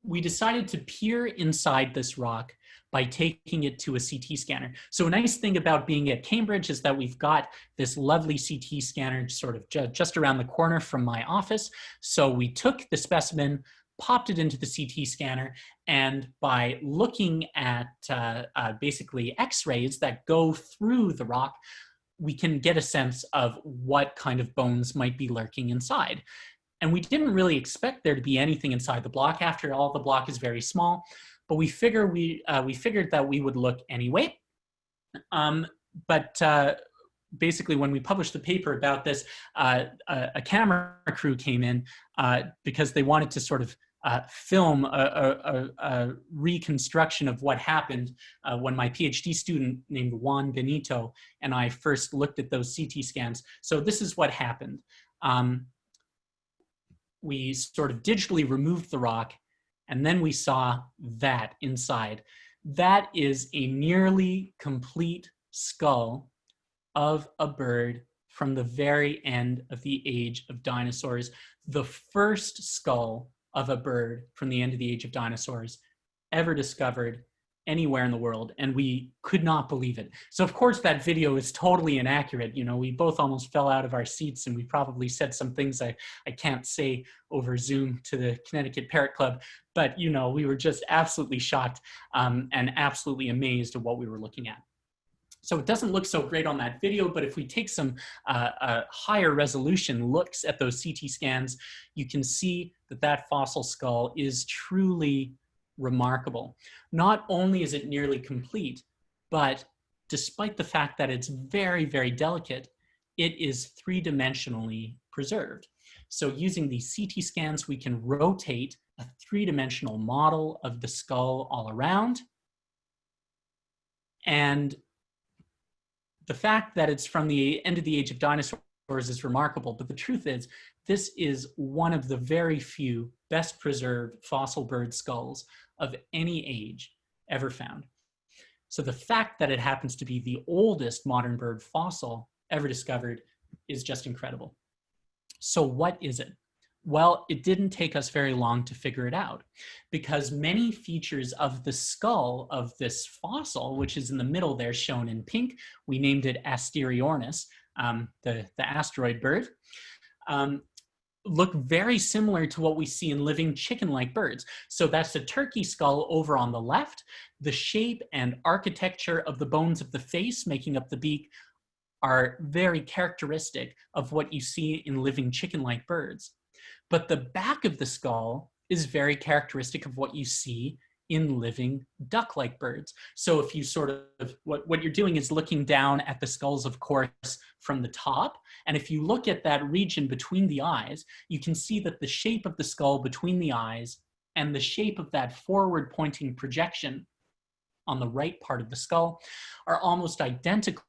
we decided to peer inside this rock by taking it to a CT scanner. So a nice thing about being at Cambridge is that we've got this lovely CT scanner sort of just around the corner from my office. So we took the specimen, popped it into the CT scanner, and by looking at basically X-rays that go through the rock, we can get a sense of what kind of bones might be lurking inside. And we didn't really expect there to be anything inside the block. After all, the block is very small, but we figured that we would look anyway. Basically, when we published the paper about this, a camera crew came in because they wanted to sort of film a reconstruction of what happened when my PhD student named Juan Benito and I first looked at those CT scans. So this is what happened. We sort of digitally removed the rock, and then we saw that inside. That is a nearly complete skull of a bird from the very end of the age of dinosaurs, the first skull of a bird from the end of the age of dinosaurs ever discovered anywhere in the world, and we could not believe it. So of course that video is totally inaccurate. You know, we both almost fell out of our seats, and we probably said some things I can't say over Zoom to the Connecticut Parrot Club, but you know, we were just absolutely shocked and absolutely amazed at what we were looking at. So it doesn't look so great on that video, but if we take some higher resolution looks at those CT scans, you can see that that fossil skull is truly remarkable. Not only is it nearly complete, but despite the fact that it's very, very delicate, it is three-dimensionally preserved. So using these CT scans, we can rotate a three-dimensional model of the skull all around. And the fact that it's from the end of the age of dinosaurs is remarkable, but the truth is, this is one of the very few best preserved fossil bird skulls of any age ever found. So the fact that it happens to be the oldest modern bird fossil ever discovered is just incredible. So what is it? Well, it didn't take us very long to figure it out, because many features of the skull of this fossil, which is in the middle there shown in pink, we named it Asteriornis, the asteroid bird, look very similar to what we see in living chicken-like birds. So that's the turkey skull over on the left. The shape and architecture of the bones of the face making up the beak are very characteristic of what you see in living chicken-like birds. But the back of the skull is very characteristic of what you see in living duck-like birds. So if you sort of, what you're doing is looking down at the skulls, of course, from the top. And if you look at that region between the eyes, you can see that the shape of the skull between the eyes and the shape of that forward pointing projection on the right part of the skull are almost identical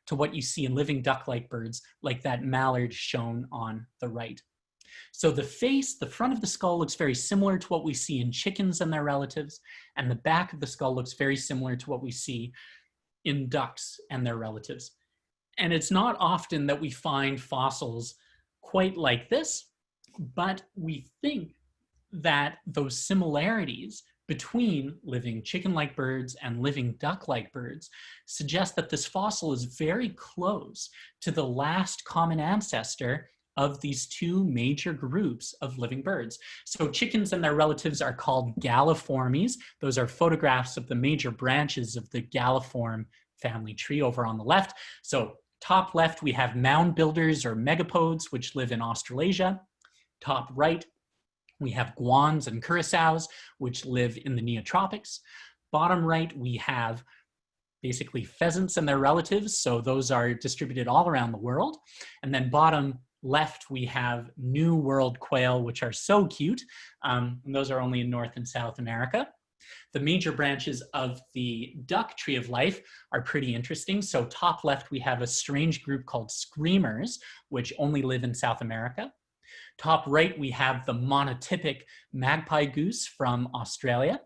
to what you see in living duck-like birds, like that mallard shown on the right. So the face, the front of the skull looks very similar to what we see in chickens and their relatives, and the back of the skull looks very similar to what we see in ducks and their relatives. And it's not often that we find fossils quite like this, but we think that those similarities between living chicken-like birds and living duck-like birds suggest that this fossil is very close to the last common ancestor of these two major groups of living birds. So chickens and their relatives are called galliformes. Those are photographs of the major branches of the galliform family tree over on the left. So top left, we have mound builders or megapodes, which live in Australasia. Top right, we have guans and curassows, which live in the neotropics. Bottom right, we have basically pheasants and their relatives. So those are distributed all around the world. And then bottom left, we have New World quail, which are so cute. And those are only in North and South America. The major branches of the duck tree of life are pretty interesting. So top left, we have a strange group called screamers, which only live in South America. Top right, we have the monotypic magpie goose from Australia.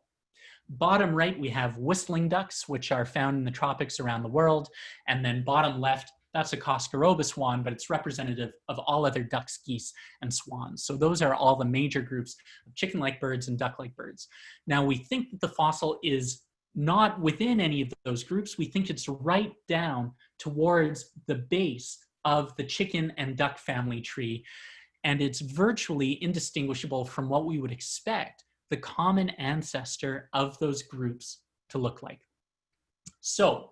Bottom right, we have whistling ducks, which are found in the tropics around the world. And then bottom left, that's a Coscaroba swan, but it's representative of all other ducks, geese, and swans. So those are all the major groups of chicken-like birds and duck-like birds. Now, we think that the fossil is not within any of those groups. We think it's right down towards the base of the chicken and duck family tree. And it's virtually indistinguishable from what we would expect the common ancestor of those groups to look like. So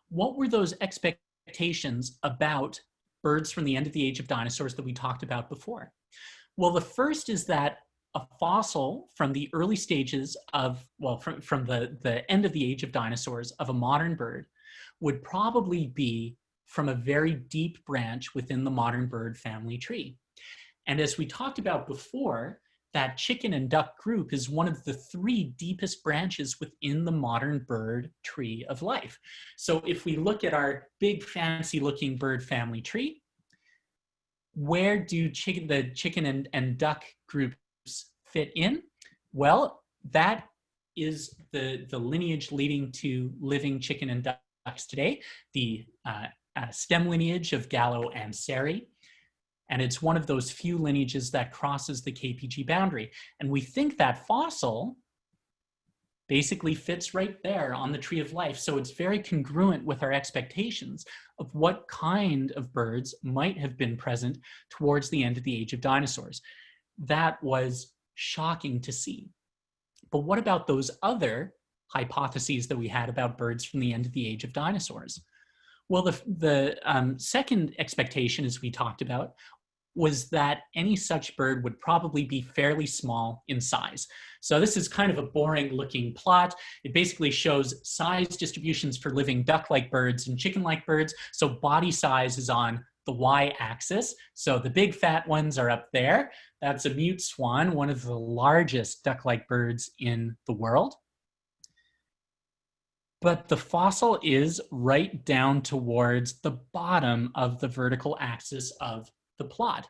what were those expectations about birds from the end of the age of dinosaurs that we talked about before? Well, the first is that a fossil from the early stages of, well, from the end of the age of dinosaurs of a modern bird would probably be from a very deep branch within the modern bird family tree. And as we talked about before, that chicken and duck group is one of the three deepest branches within the modern bird tree of life. So if we look at our big fancy looking bird family tree, where do the chicken and duck groups fit in? Well, that is the lineage leading to living chicken and ducks today, the stem lineage of Gallo and Seri. And it's one of those few lineages that crosses the KPG boundary. And we think that fossil basically fits right there on the tree of life. So it's very congruent with our expectations of what kind of birds might have been present towards the end of the age of dinosaurs. That was shocking to see. But what about those other hypotheses that we had about birds from the end of the age of dinosaurs? Well, the second expectation, as we talked about, was that any such bird would probably be fairly small in size. So this is kind of a boring looking plot. It basically shows size distributions for living duck-like birds and chicken-like birds. So body size is on the y-axis. So the big fat ones are up there. That's a mute swan, one of the largest duck-like birds in the world. But the fossil is right down towards the bottom of the vertical axis of the plot.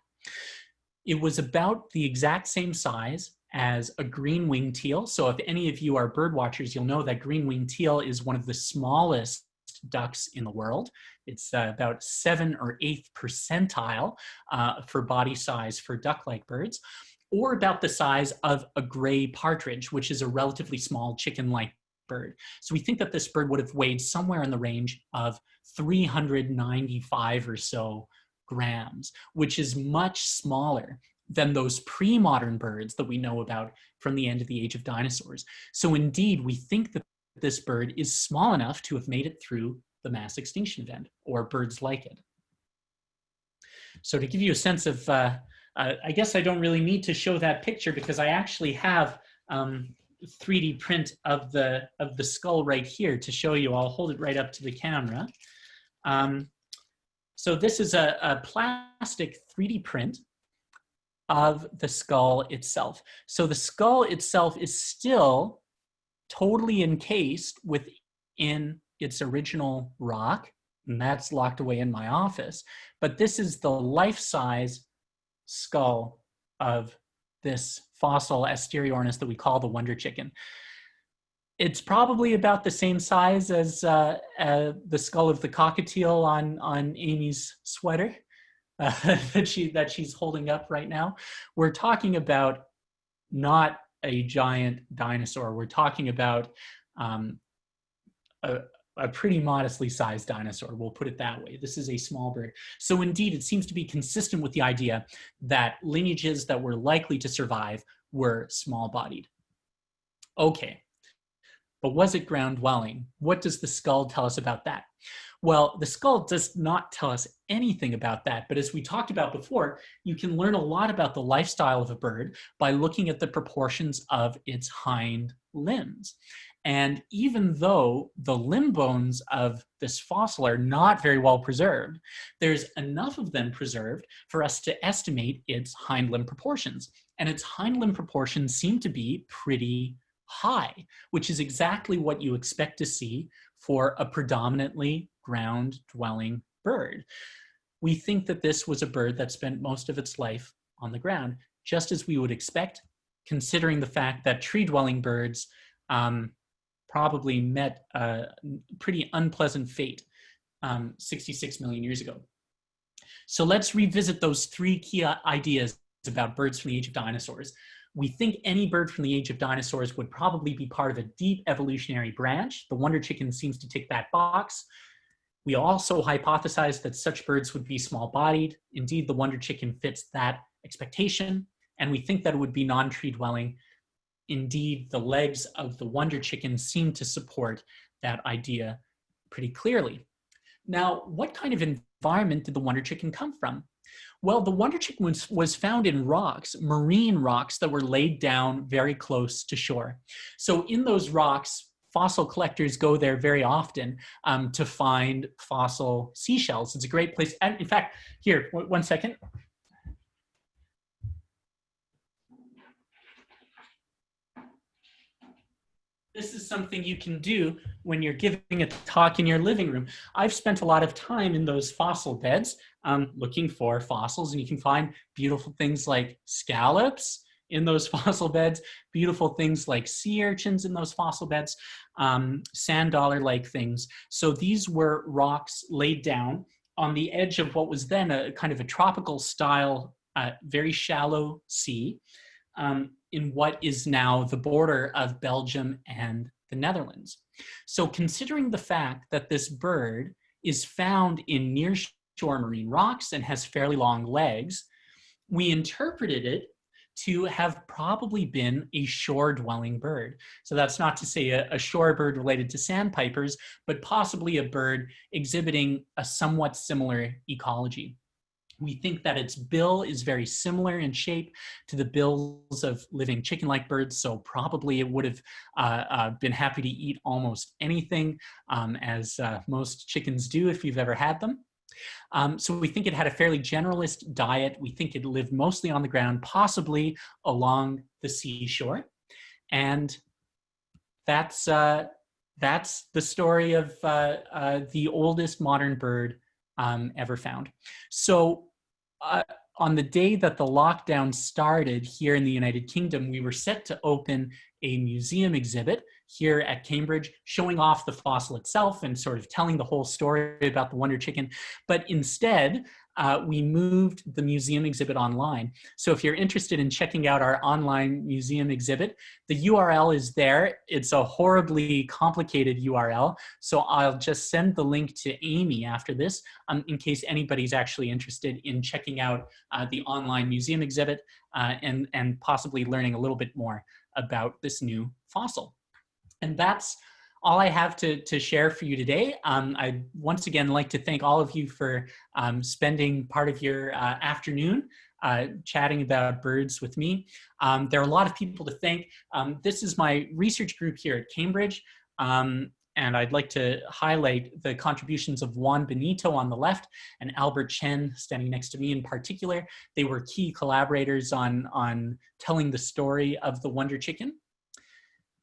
It was about the exact same size as a green-winged teal. So if any of you are bird watchers, you'll know that green-winged teal is one of the smallest ducks in the world. It's about 7th or 8th percentile for body size for duck-like birds, or about the size of a gray partridge, which is a relatively small chicken-like bird. So we think that this bird would have weighed somewhere in the range of 395 or so grams, which is much smaller than those pre-modern birds that we know about from the end of the age of dinosaurs. So indeed, we think that this bird is small enough to have made it through the mass extinction event, or birds like it. So to give you a sense of, I guess I don't really need to show that picture because I actually have 3D print of the skull right here to show you. I'll hold it right up to the camera. So this is a plastic 3D print of the skull itself. So the skull itself is still totally encased within its original rock, and that's locked away in my office. But this is the life-size skull of this fossil Asteriornis that we call the Wonderchicken. It's probably about the same size as the skull of the cockatiel on Amy's sweater that she's holding up right now. We're talking about not a giant dinosaur. We're talking about a pretty modestly sized dinosaur. We'll put it that way. This is a small bird. So indeed, it seems to be consistent with the idea that lineages that were likely to survive were small-bodied. Okay. But was it ground dwelling? What does the skull tell us about that? Well, the skull does not tell us anything about that, but as we talked about before, you can learn a lot about the lifestyle of a bird by looking at the proportions of its hind limbs. And even though the limb bones of this fossil are not very well preserved, there's enough of them preserved for us to estimate its hind limb proportions. And its hind limb proportions seem to be pretty high, which is exactly what you expect to see for a predominantly ground-dwelling bird. We think that this was a bird that spent most of its life on the ground, just as we would expect, considering the fact that tree-dwelling birds probably met a pretty unpleasant fate 66 million years ago. So let's revisit those three key ideas about birds from the age of dinosaurs. We think any bird from the age of dinosaurs would probably be part of a deep evolutionary branch. The Wonderchicken seems to tick that box. We also hypothesized that such birds would be small-bodied. Indeed, the Wonderchicken fits that expectation, and we think that it would be non-tree dwelling. Indeed, the legs of the Wonderchicken seem to support that idea pretty clearly. Now, what kind of environment did the Wonderchicken come from? Well, the Wonderchicken was found in rocks, marine rocks that were laid down very close to shore. So in those rocks, fossil collectors go there very often to find fossil seashells. It's a great place. And in fact, here, one second. This is something you can do when you're giving a talk in your living room. I've spent a lot of time in those fossil beds looking for fossils, and you can find beautiful things like scallops in those fossil beds, beautiful things like sea urchins in those fossil beds, sand dollar-like things. So these were rocks laid down on the edge of what was then a kind of a tropical style, very shallow sea, in what is now the border of Belgium and the Netherlands. So considering the fact that this bird is found in nearshore marine rocks and has fairly long legs, we interpreted it to have probably been a shore-dwelling bird. So that's not to say a shore bird related to sandpipers, but possibly a bird exhibiting a somewhat similar ecology. We think that its bill is very similar in shape to the bills of living chicken-like birds, so probably it would have been happy to eat almost anything, as most chickens do if you've ever had them. So we think it had a fairly generalist diet. We think it lived mostly on the ground, possibly along the seashore. And that's the story of the oldest modern bird ever found. So on the day that the lockdown started here in the United Kingdom, we were set to open a museum exhibit here at Cambridge, showing off the fossil itself and sort of telling the whole story about the Wonderchicken. But instead, we moved the museum exhibit online. So if you're interested in checking out our online museum exhibit, the URL is there. It's a horribly complicated URL. So I'll just send the link to Amy after this, in case anybody's actually interested in checking out the online museum exhibit and possibly learning a little bit more about this new fossil. And that's all I have to share for you today. I'd once again like to thank all of you for spending part of your afternoon chatting about birds with me. There are a lot of people to thank. This is my research group here at Cambridge. And I'd like to highlight the contributions of Juan Benito on the left and Albert Chen standing next to me in particular. They were key collaborators on telling the story of the Wonderchicken.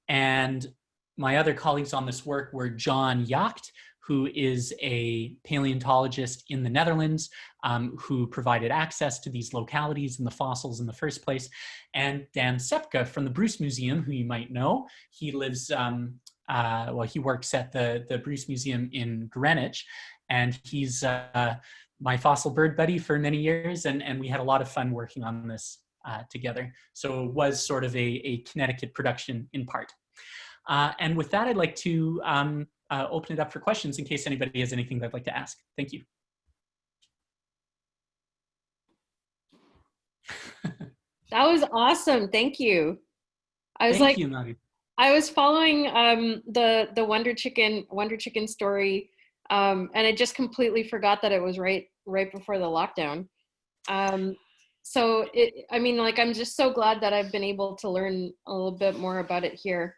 And my other colleagues on this work were John Yacht, who is a paleontologist in the Netherlands, who provided access to these localities and the fossils in the first place, and Dan Sepka from the Bruce Museum, who you might know. He lives, well, he works at the Bruce Museum in Greenwich, and he's my fossil bird buddy for many years, and we had a lot of fun working on this together. So it was sort of a Connecticut production in part. And with that, I'd like to open it up for questions in case anybody has anything they'd like to ask. Thank you. That was awesome. Thank you. I was Thank you, Maggie. I was following the Wonderchicken story, and I just completely forgot that it was right before the lockdown. So I mean, like, I'm just so glad that I've been able to learn a little bit more about it here.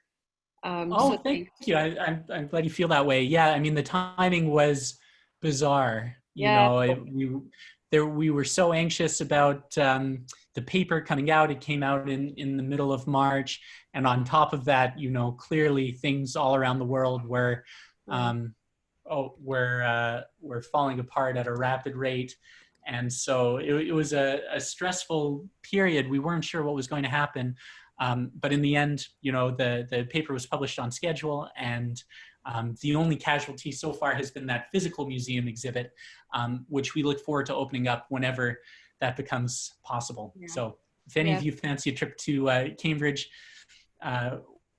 So thank you. I'm glad you feel that way. Yeah, I mean, the timing was bizarre. You know, we were so anxious about the paper coming out. It came out in the middle of March, and on top of that, you know, clearly things all around the world were falling apart at a rapid rate. And so it was a stressful period. We weren't sure what was going to happen. But in the end, you know, the paper was published on schedule, and the only casualty so far has been that physical museum exhibit, which we look forward to opening up whenever that becomes possible. Yeah. So if any of you fancy a trip to Cambridge,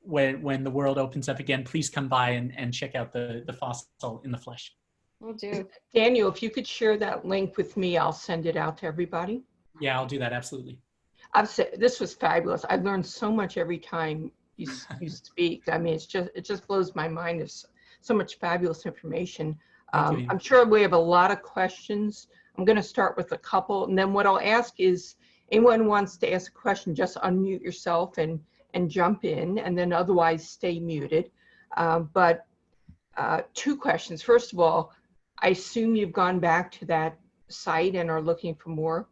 when the world opens up again, please come by and check out the fossil in the flesh. Will do. Daniel, if you could share that link with me, I'll send it out to everybody. Yeah, I'll do that, absolutely. I've said this was fabulous. I've learned so much every time you speak. I mean, it just blows my mind. There's so much fabulous information. I'm sure we have a lot of questions. I'm going to start with a couple, and then what I'll ask is, anyone wants to ask a question, just unmute yourself and jump in, and then otherwise stay muted. But two questions. First of all, I assume you've gone back to that site and are looking for more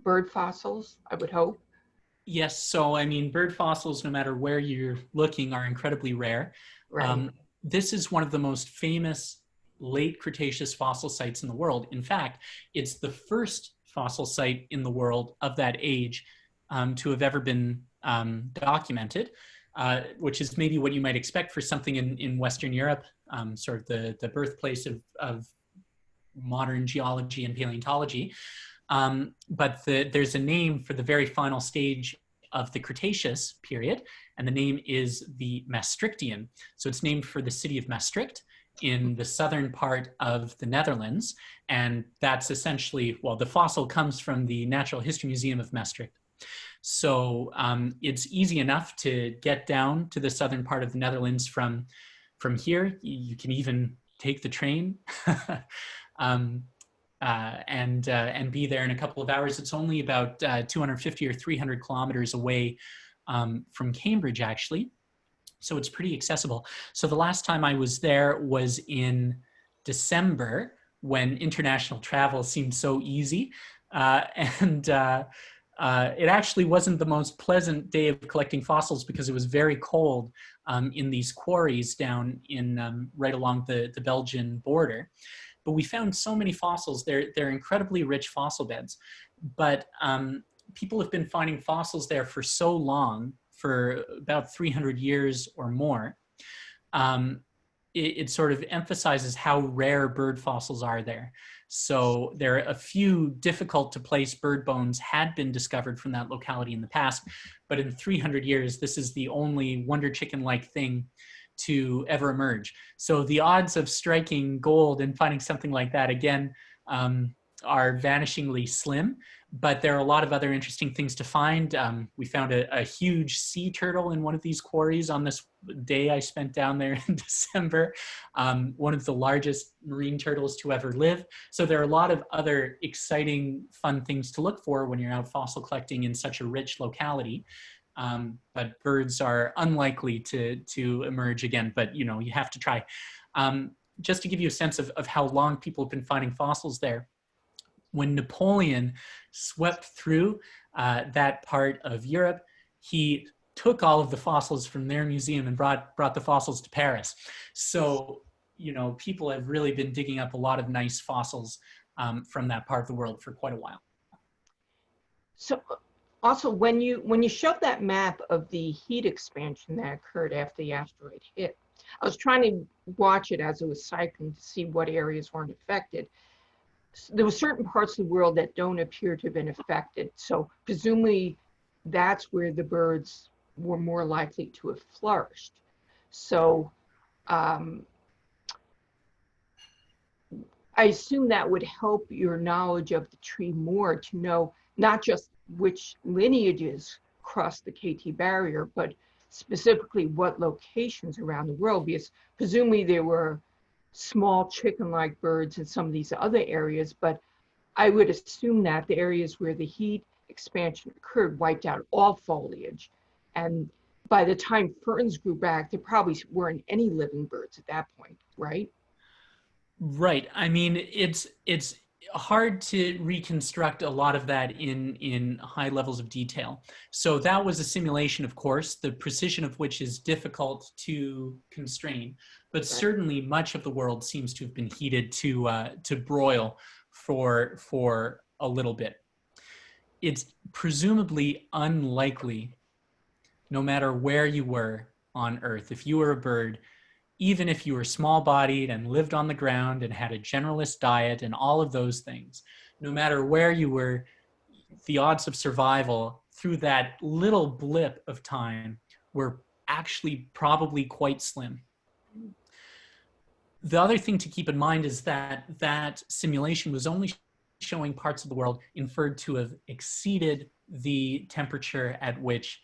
bird fossils, I would hope. Yes, so I mean, bird fossils, no matter where you're looking, are incredibly rare. Right. This is one of the most famous late Cretaceous fossil sites in the world. In fact, it's the first fossil site in the world of that age to have ever been documented, which is maybe what you might expect for something in Western Europe, sort of the birthplace of modern geology and paleontology. But there's a name for the very final stage of the Cretaceous period, and the name is the Maastrichtian. So it's named for the city of Maastricht in the southern part of the Netherlands. And that's essentially, well, the fossil comes from the Natural History Museum of Maastricht. So it's easy enough to get down to the southern part of the Netherlands from here. You can even take the train and be there in a couple of hours. It's only about 250 or 300 kilometers away from Cambridge, actually. So it's pretty accessible. So the last time I was there was in December, when international travel seemed so easy. It actually wasn't the most pleasant day of collecting fossils because it was very cold in these quarries down in right along the Belgian border. But we found so many fossils. They're incredibly rich fossil beds. But people have been finding fossils there for so long, for about 300 years or more. It sort of emphasizes how rare bird fossils are there. So there are a few difficult to place bird bones had been discovered from that locality in the past, but in 300 years, this is the only wonder chicken-like thing to ever emerge. So the odds of striking gold and finding something like that again are vanishingly slim, but there are a lot of other interesting things to find. We found a huge sea turtle in one of these quarries on this day I spent down there in December, one of the largest marine turtles to ever live. So there are a lot of other exciting, fun things to look for when you're out fossil collecting in such a rich locality. But birds are unlikely to emerge again, but you know, you have to try. Just to give you a sense of how long people have been finding fossils there, when Napoleon swept through that part of Europe, he took all of the fossils from their museum and brought the fossils to Paris. So, you know, people have really been digging up a lot of nice fossils from that part of the world for quite a while. So also, when you showed that map of the heat expansion that occurred after the asteroid hit, I was trying to watch it as it was cycling to see what areas weren't affected. There were certain parts of the world that don't appear to have been affected. So presumably that's where the birds were more likely to have flourished. So I assume that would help your knowledge of the tree more to know not just which lineages cross the KT barrier, but specifically what locations around the world, because presumably there were small chicken-like birds in some of these other areas, but I would assume that the areas where the heat expansion occurred wiped out all foliage. And by the time ferns grew back, there probably weren't any living birds at that point, right? Right. I mean, it's hard to reconstruct a lot of that in high levels of detail. So that was a simulation, of course, the precision of which is difficult to constrain. But certainly much of the world seems to have been heated to broil for a little bit. It's presumably unlikely, no matter where you were on Earth, if you were a bird, even if you were small-bodied and lived on the ground and had a generalist diet and all of those things, no matter where you were, the odds of survival through that little blip of time were actually probably quite slim. The other thing to keep in mind is that that simulation was only showing parts of the world inferred to have exceeded the temperature at which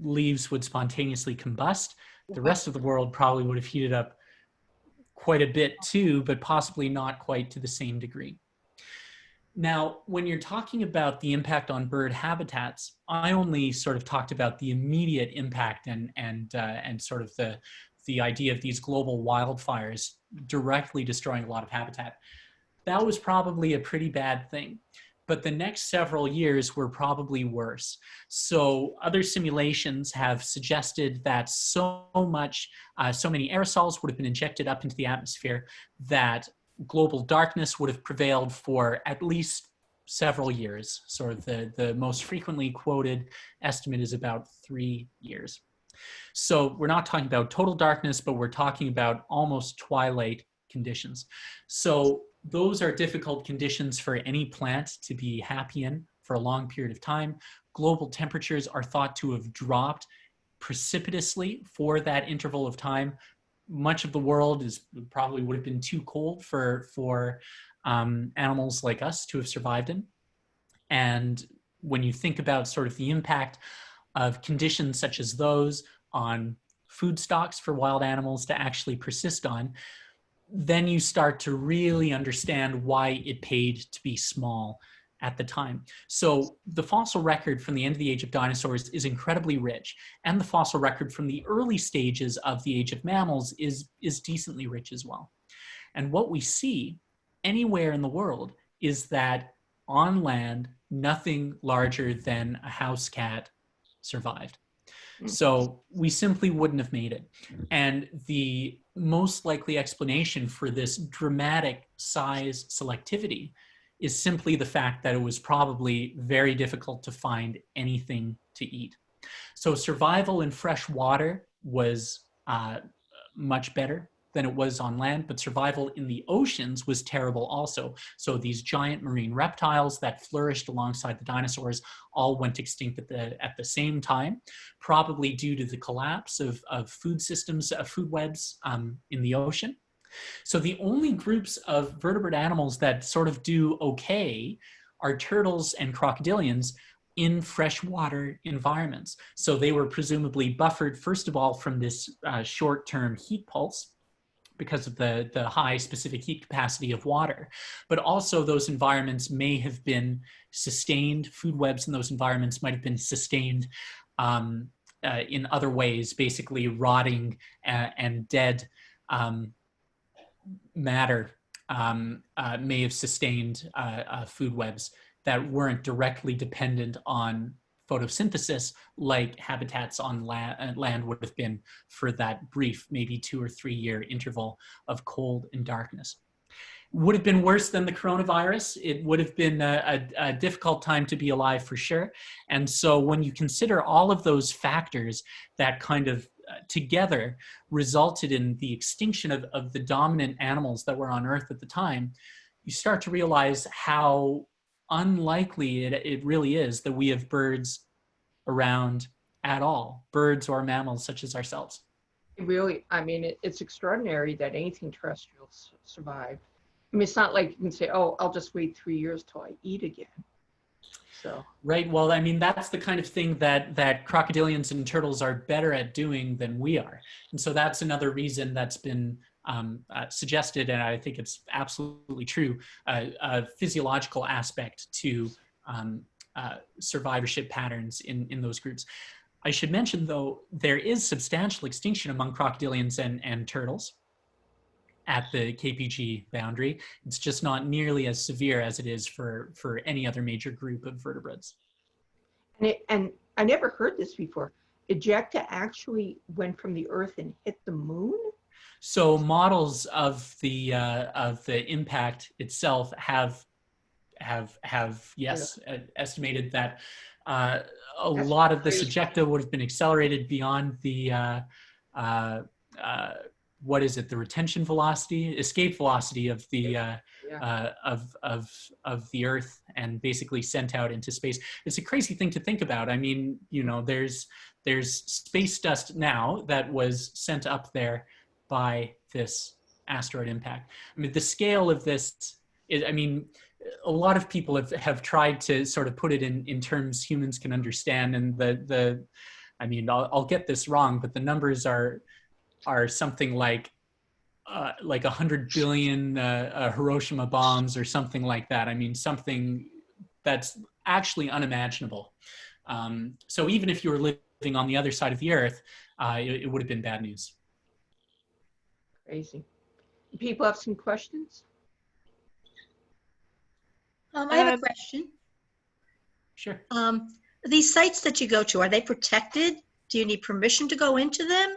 leaves would spontaneously combust. The rest of the world probably would have heated up quite a bit too, but possibly not quite to the same degree. Now, when you're talking about the impact on bird habitats, I only sort of talked about the immediate impact and sort of the idea of these global wildfires directly destroying a lot of habitat. That was probably a pretty bad thing. But the next several years were probably worse. So other simulations have suggested that so many aerosols would have been injected up into the atmosphere that global darkness would have prevailed for at least several years. Sort of the most frequently quoted estimate is about 3 years. So we're not talking about total darkness, but we're talking about almost twilight conditions. So those are difficult conditions for any plant to be happy in for a long period of time. Global temperatures are thought to have dropped precipitously for that interval of time. Much of the world probably would have been too cold for animals like us to have survived in. And when you think about sort of the impact of conditions such as those on food stocks for wild animals to actually persist on, then you start to really understand why it paid to be small at the time. So the fossil record from the end of the age of dinosaurs is incredibly rich, and the fossil record from the early stages of the age of mammals is decently rich as well. And what we see anywhere in the world is that on land, nothing larger than a house cat survived. So we simply wouldn't have made it. And the most likely explanation for this dramatic size selectivity is simply the fact that it was probably very difficult to find anything to eat. So survival in fresh water was much better than it was on land, but survival in the oceans was terrible also. So these giant marine reptiles that flourished alongside the dinosaurs all went extinct at the same time, probably due to the collapse of food systems, food webs in the ocean. So the only groups of vertebrate animals that sort of do okay are turtles and crocodilians in freshwater environments. So they were presumably buffered, first of all, from this short-term heat pulse, because of the high specific heat capacity of water. But also those environments may have been sustained, food webs in those environments might have been sustained in other ways, basically rotting and dead matter may have sustained food webs that weren't directly dependent on photosynthesis like habitats on land would have been for that brief, maybe 2 or 3 year interval of cold and darkness. Would have been worse than the coronavirus. It would have been a difficult time to be alive for sure. And so when you consider all of those factors that kind of together resulted in the extinction of the dominant animals that were on Earth at the time, you start to realize how unlikely it really is that we have birds around at all, birds or mammals such as ourselves. Really, I mean, it's extraordinary that anything terrestrial survived. I mean, it's not like you can say, oh, I'll just wait 3 years till I eat again. So. Right. Well, I mean, that's the kind of thing that crocodilians and turtles are better at doing than we are. And so that's another reason that's been suggested, and I think it's absolutely true, a physiological aspect to survivorship patterns in those groups. I should mention, though, there is substantial extinction among crocodilians and turtles at the KPG boundary. It's just not nearly as severe as it is for any other major group of vertebrates. And I never heard this before. Ejecta actually went from the Earth and hit the moon? So models of the impact itself have yes, estimated that a lot of this ejecta would have been accelerated beyond the what is it? The retention velocity, escape velocity of the of the Earth, and basically sent out into space. It's a crazy thing to think about. I mean, you know, there's space dust now that was sent up there by this asteroid impact. I mean, the scale of this is, I mean, a lot of people have tried to sort of put it in terms humans can understand, and I mean, I'll get this wrong, but the numbers are something like 100 billion Hiroshima bombs or something like that. I mean, something that's actually unimaginable. So even if you were living on the other side of the Earth, it would have been bad news. Crazy. People have some questions? I have a question. Sure. These sites that you go to, are they protected? Do you need permission to go into them?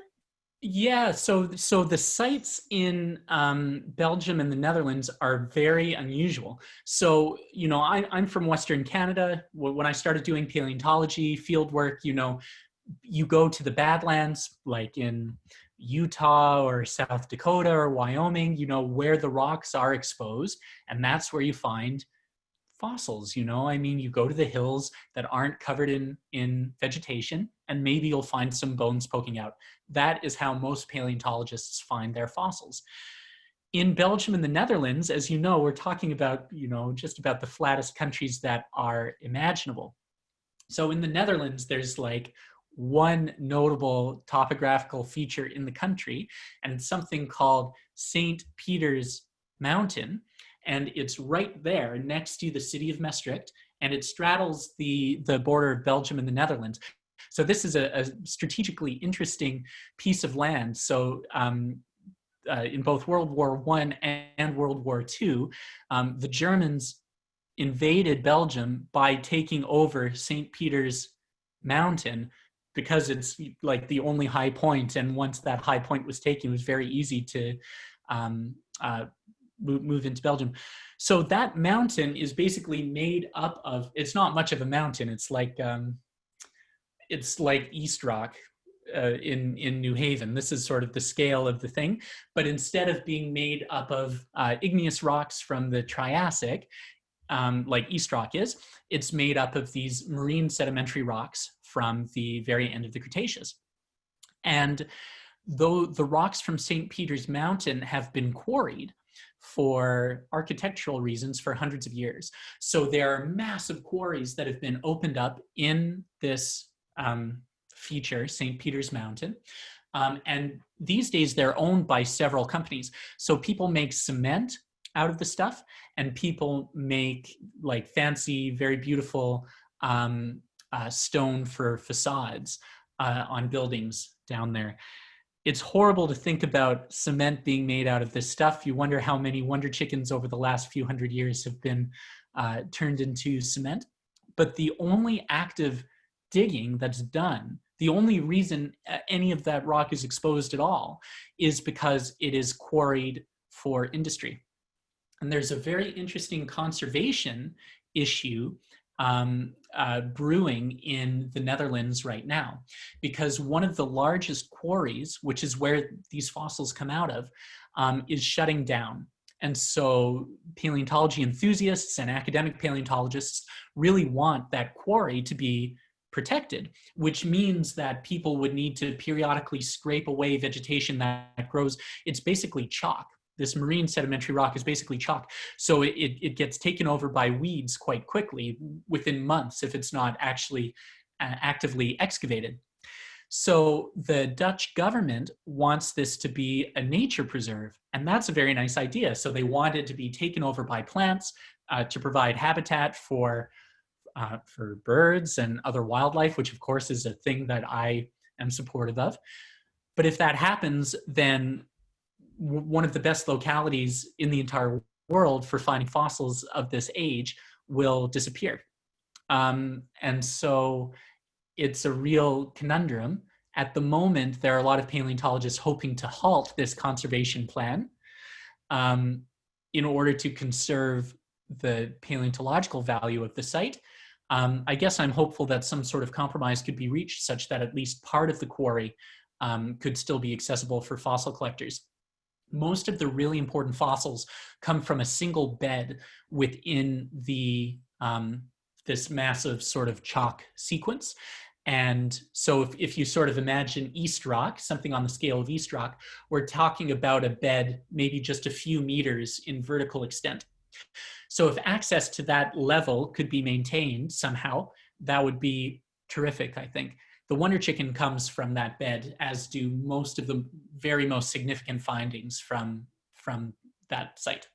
Yeah, so the sites in Belgium and the Netherlands are very unusual. So, you know, I'm from Western Canada. When I started doing paleontology field work, you know, you go to the Badlands, like in Utah or South Dakota or Wyoming, you know, where the rocks are exposed, and that's where you find fossils. You know, I mean, you go to the hills that aren't covered in vegetation, and maybe you'll find some bones poking out. That is how most paleontologists find their fossils. In Belgium and the Netherlands, as you know, we're talking about, you know, just about the flattest countries that are imaginable. So in the Netherlands, there's like one notable topographical feature in the country, and it's something called St. Peter's Mountain. And it's right there next to the city of Maastricht, and it straddles the border of Belgium and the Netherlands. So this is a strategically interesting piece of land. So in both World War I and World War II, the Germans invaded Belgium by taking over St. Peter's Mountain, because it's like the only high point, and once that high point was taken, it was very easy to move into Belgium. So that mountain is basically made up of, it's not much of a mountain, it's like East Rock in New Haven. This is sort of the scale of the thing, but instead of being made up of igneous rocks from the Triassic, like East Rock is, it's made up of these marine sedimentary rocks from the very end of the Cretaceous. And though the rocks from St. Peter's Mountain have been quarried for architectural reasons for hundreds of years, so there are massive quarries that have been opened up in this feature, St. Peter's Mountain. And these days they're owned by several companies. So people make cement out of the stuff, and people make like fancy, very beautiful stone for facades on buildings down there. It's horrible to think about cement being made out of this stuff. You wonder how many Wonderchickens over the last few hundred years have been turned into cement. But the only active digging that's done, the only reason any of that rock is exposed at all, is because it is quarried for industry. And there's a very interesting conservation issue brewing in the Netherlands right now, because one of the largest quarries, which is where these fossils come out of, is shutting down. And so paleontology enthusiasts and academic paleontologists really want that quarry to be protected, which means that people would need to periodically scrape away vegetation that grows. It's basically chalk. This marine sedimentary rock is basically chalk. So it gets taken over by weeds quite quickly, within months, if it's not actually actively excavated. So the Dutch government wants this to be a nature preserve, and that's a very nice idea. So they want it to be taken over by plants to provide habitat for birds and other wildlife, which of course is a thing that I am supportive of. But if that happens, then one of the best localities in the entire world for finding fossils of this age will disappear. And so it's a real conundrum. At the moment, there are a lot of paleontologists hoping to halt this conservation plan in order to conserve the paleontological value of the site. I guess I'm hopeful that some sort of compromise could be reached such that at least part of the quarry could still be accessible for fossil collectors. Most of the really important fossils come from a single bed within the this massive sort of chalk sequence. And so if you sort of imagine East Rock, something on the scale of East Rock, we're talking about a bed maybe just a few meters in vertical extent. So if access to that level could be maintained somehow, that would be terrific, I think. The Wonderchicken comes from that bed, as do most of the very most significant findings from that site.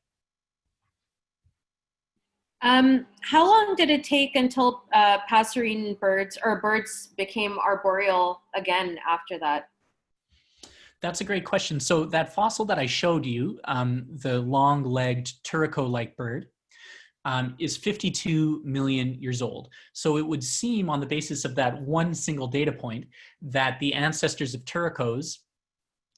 How long did it take until passerine birds or birds became arboreal again after that? That's a great question. So that fossil that I showed you, the long-legged Turrico-like bird, is 52 million years old. So it would seem, on the basis of that one single data point, that the ancestors of Turricos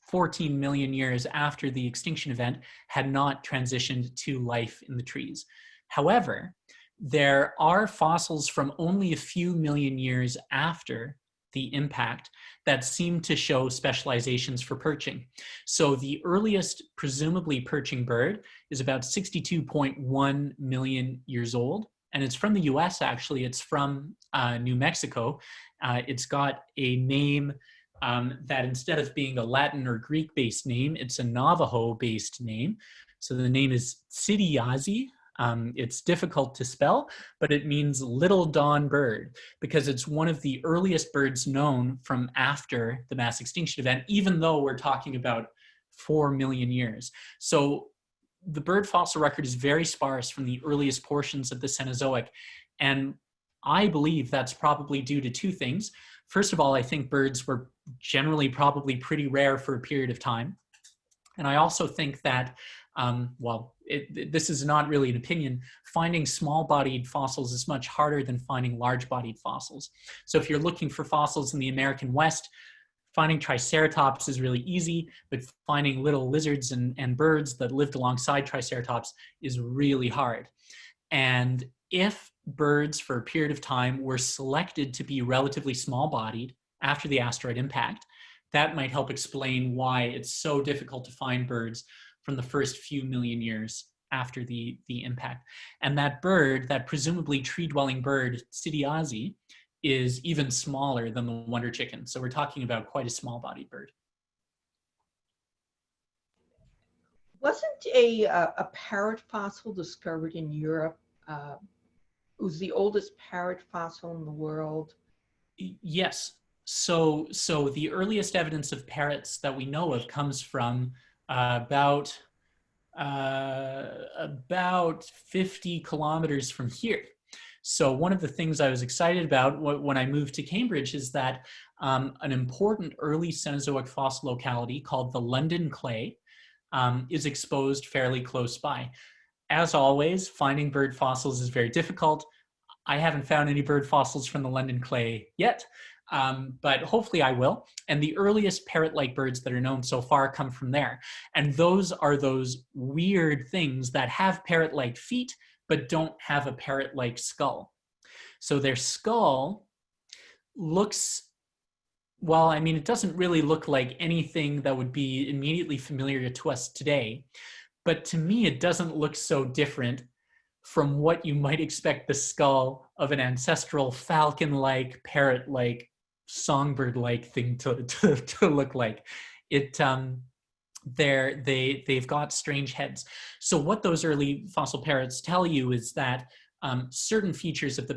14 million years after the extinction event had not transitioned to life in the trees. However, there are fossils from only a few million years after the impact that seem to show specializations for perching. So the earliest presumably perching bird is about 62.1 million years old, and it's from the US actually. It's from New Mexico. It's got a name that instead of being a Latin or Greek-based name, it's a Navajo-based name. So the name is Tsidiyazi. It's difficult to spell, but it means little dawn bird because it's one of the earliest birds known from after the mass extinction event, even though we're talking about 4 million years. So the bird fossil record is very sparse from the earliest portions of the Cenozoic. And I believe that's probably due to two things. First of all, I think birds were generally probably pretty rare for a period of time. And I also think that, this is not really an opinion, finding small-bodied fossils is much harder than finding large-bodied fossils. So if you're looking for fossils in the American West, finding Triceratops is really easy, but finding little lizards and birds that lived alongside Triceratops is really hard. And if birds for a period of time were selected to be relatively small-bodied after the asteroid impact, that might help explain why it's so difficult to find birds from the first few million years after the impact. And that bird, that presumably tree-dwelling bird, Tsidiyazi, is even smaller than the Wonderchicken. So we're talking about quite a small-bodied bird. Wasn't a parrot fossil discovered in Europe? It was the oldest parrot fossil in the world. Yes. So the earliest evidence of parrots that we know of comes from about 50 kilometers from here. So one of the things I was excited about when I moved to Cambridge is that an important early Cenozoic fossil locality called the London Clay is exposed fairly close by. As always, finding bird fossils is very difficult. I haven't found any bird fossils from the London Clay yet, but hopefully I will. And the earliest parrot-like birds that are known so far come from there. And those are those weird things that have parrot-like feet, but don't have a parrot-like skull. So their skull looks, well, I mean, it doesn't really look like anything that would be immediately familiar to us today. But to me, it doesn't look so different from what you might expect the skull of an ancestral falcon-like, parrot-like, songbird-like thing to look like. They've got strange heads. So what those early fossil parrots tell you is that certain features of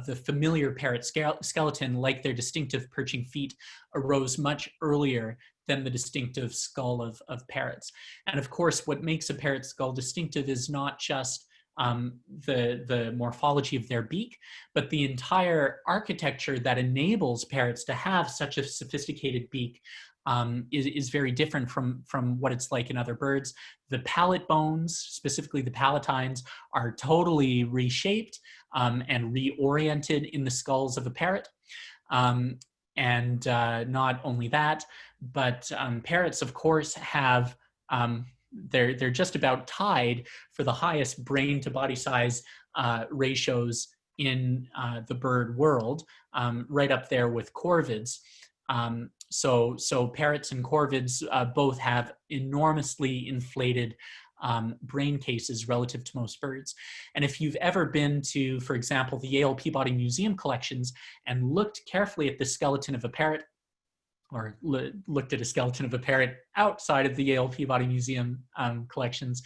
the familiar parrot skeleton, like their distinctive perching feet, arose much earlier than the distinctive skull of parrots. And of course, what makes a parrot skull distinctive is not just the morphology of their beak, but the entire architecture that enables parrots to have such a sophisticated beak is very different from what it's like in other birds. The palate bones, specifically the palatines, are totally reshaped and reoriented in the skulls of a parrot. And not only that, but parrots, of course, have they're just about tied for the highest brain to body size ratios in the bird world, right up there with corvids. So parrots and corvids both have enormously inflated brain cases relative to most birds. And if you've ever been to, for example, the Yale Peabody Museum collections and looked carefully at the skeleton of a parrot, or looked at a skeleton of a parrot outside of the Yale Peabody Museum collections,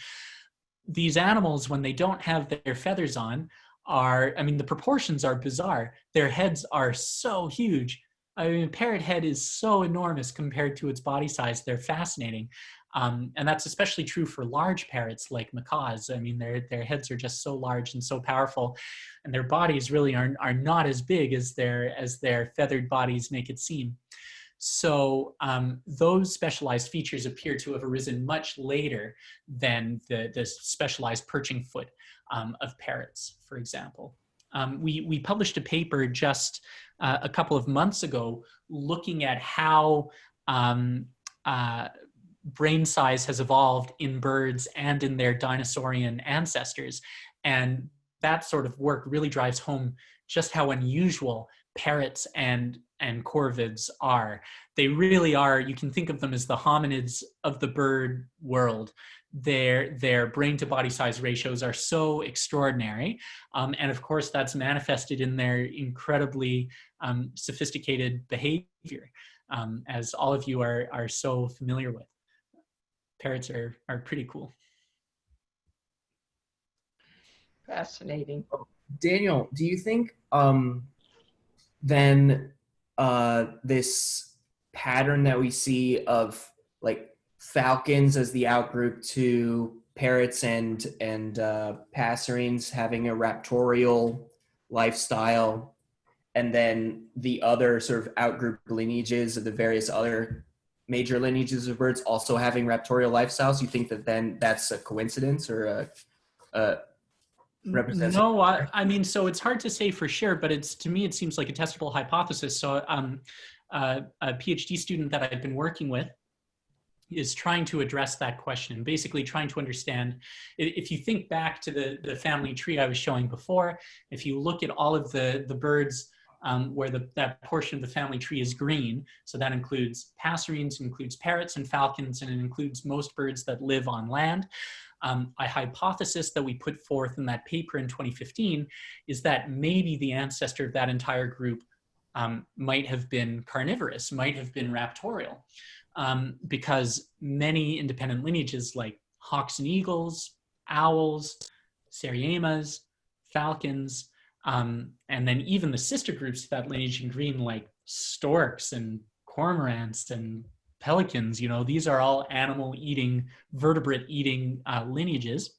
these animals, when they don't have their feathers on, the proportions are bizarre. Their heads are so huge. I mean, a parrot head is so enormous compared to its body size. They're fascinating. And that's especially true for large parrots like macaws. I mean, their heads are just so large and so powerful, and their bodies really are not as big as their feathered bodies make it seem. So those specialized features appear to have arisen much later than the specialized perching foot of parrots, for example. We published a paper just a couple of months ago looking at how brain size has evolved in birds and in their dinosaurian ancestors. And that sort of work really drives home just how unusual parrots and corvids are. They really are, you can think of them as the hominids of the bird world. Their brain to body size ratios are so extraordinary. And of course, that's manifested in their incredibly sophisticated behavior, as all of you are so familiar with. Parrots are pretty cool. Fascinating. Daniel, do you think then this pattern that we see of like falcons as the outgroup to parrots and passerines having a raptorial lifestyle, and then the other sort of outgroup lineages of the various other major lineages of birds also having raptorial lifestyles, you think that then that's a coincidence or a represents? No, I mean, so it's hard to say for sure, but to me, it seems like a testable hypothesis. So a PhD student that I've been working with is trying to address that question, basically trying to understand, if you think back to the family tree I was showing before, if you look at all of the birds where that portion of the family tree is green, so that includes passerines, includes parrots and falcons, and it includes most birds that live on land. A hypothesis that we put forth in that paper in 2015 is that maybe the ancestor of that entire group might have been carnivorous, might have been raptorial, because many independent lineages like hawks and eagles, owls, seriemas, falcons, and then even the sister groups to that lineage in green like storks and cormorants and pelicans, these are all animal-eating, vertebrate-eating lineages.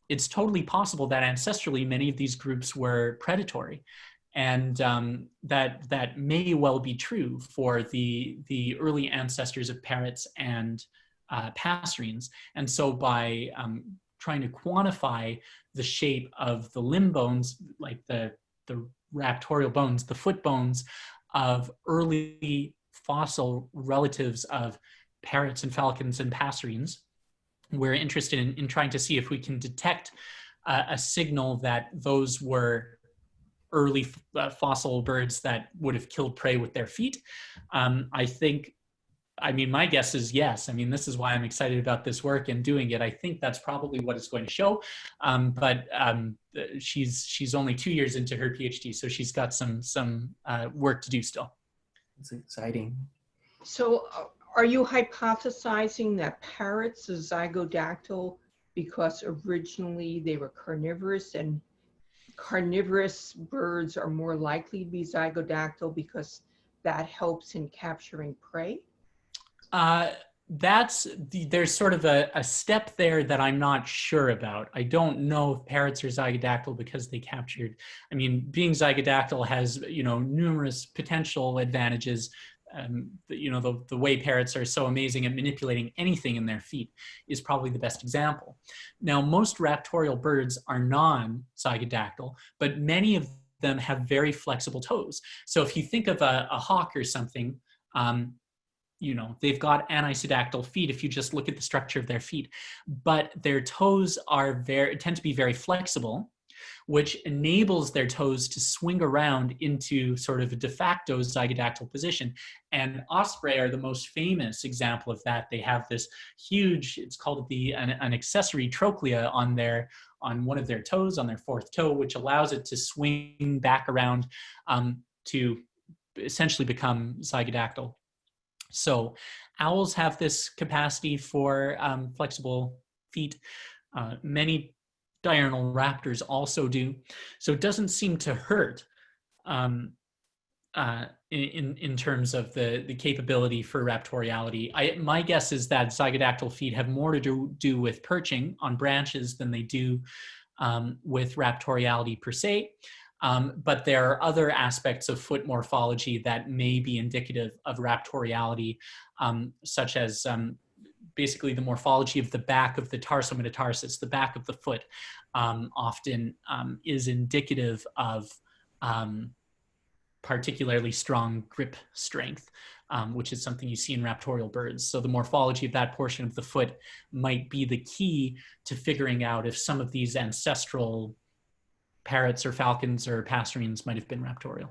It's totally possible that ancestrally many of these groups were predatory, and that may well be true for the early ancestors of parrots and passerines. And so by trying to quantify the shape of the limb bones, like the raptorial bones, the foot bones of early fossil relatives of parrots and falcons and passerines, we're interested in trying to see if we can detect a signal that those were early fossil birds that would have killed prey with their feet. My guess is yes. This is why I'm excited about this work and doing it. I think that's probably what it's going to show. But she's only 2 years into her PhD, so she's got some work to do still. It's exciting. So are you hypothesizing that parrots are zygodactyl because originally they were carnivorous, and carnivorous birds are more likely to be zygodactyl because that helps in capturing prey? There's sort of a step there that I'm not sure about. I don't know if parrots are zygodactyl because they captured, being zygodactyl has, numerous potential advantages. The way parrots are so amazing at manipulating anything in their feet is probably the best example. Now, most raptorial birds are non-zygodactyl, but many of them have very flexible toes. So if you think of a hawk or something, they've got anisodactyl feet if you just look at the structure of their feet, but their toes tend to be very flexible, which enables their toes to swing around into sort of a de facto zygodactyl position. And osprey are the most famous example of that. They have this huge, it's called an accessory trochlea on one of their toes, on their fourth toe, which allows it to swing back around to essentially become zygodactyl. So owls have this capacity for flexible feet. Many diurnal raptors also do. So it doesn't seem to hurt in terms of the capability for raptoriality. My guess is that zygodactyl feet have more to do with perching on branches than they do with raptoriality per se. But there are other aspects of foot morphology that may be indicative of raptoriality, such as basically the morphology of the back of the tarsometatarsus, the back of the foot, often is indicative of particularly strong grip strength, which is something you see in raptorial birds. So the morphology of that portion of the foot might be the key to figuring out if some of these ancestral parrots or falcons or passerines might have been raptorial.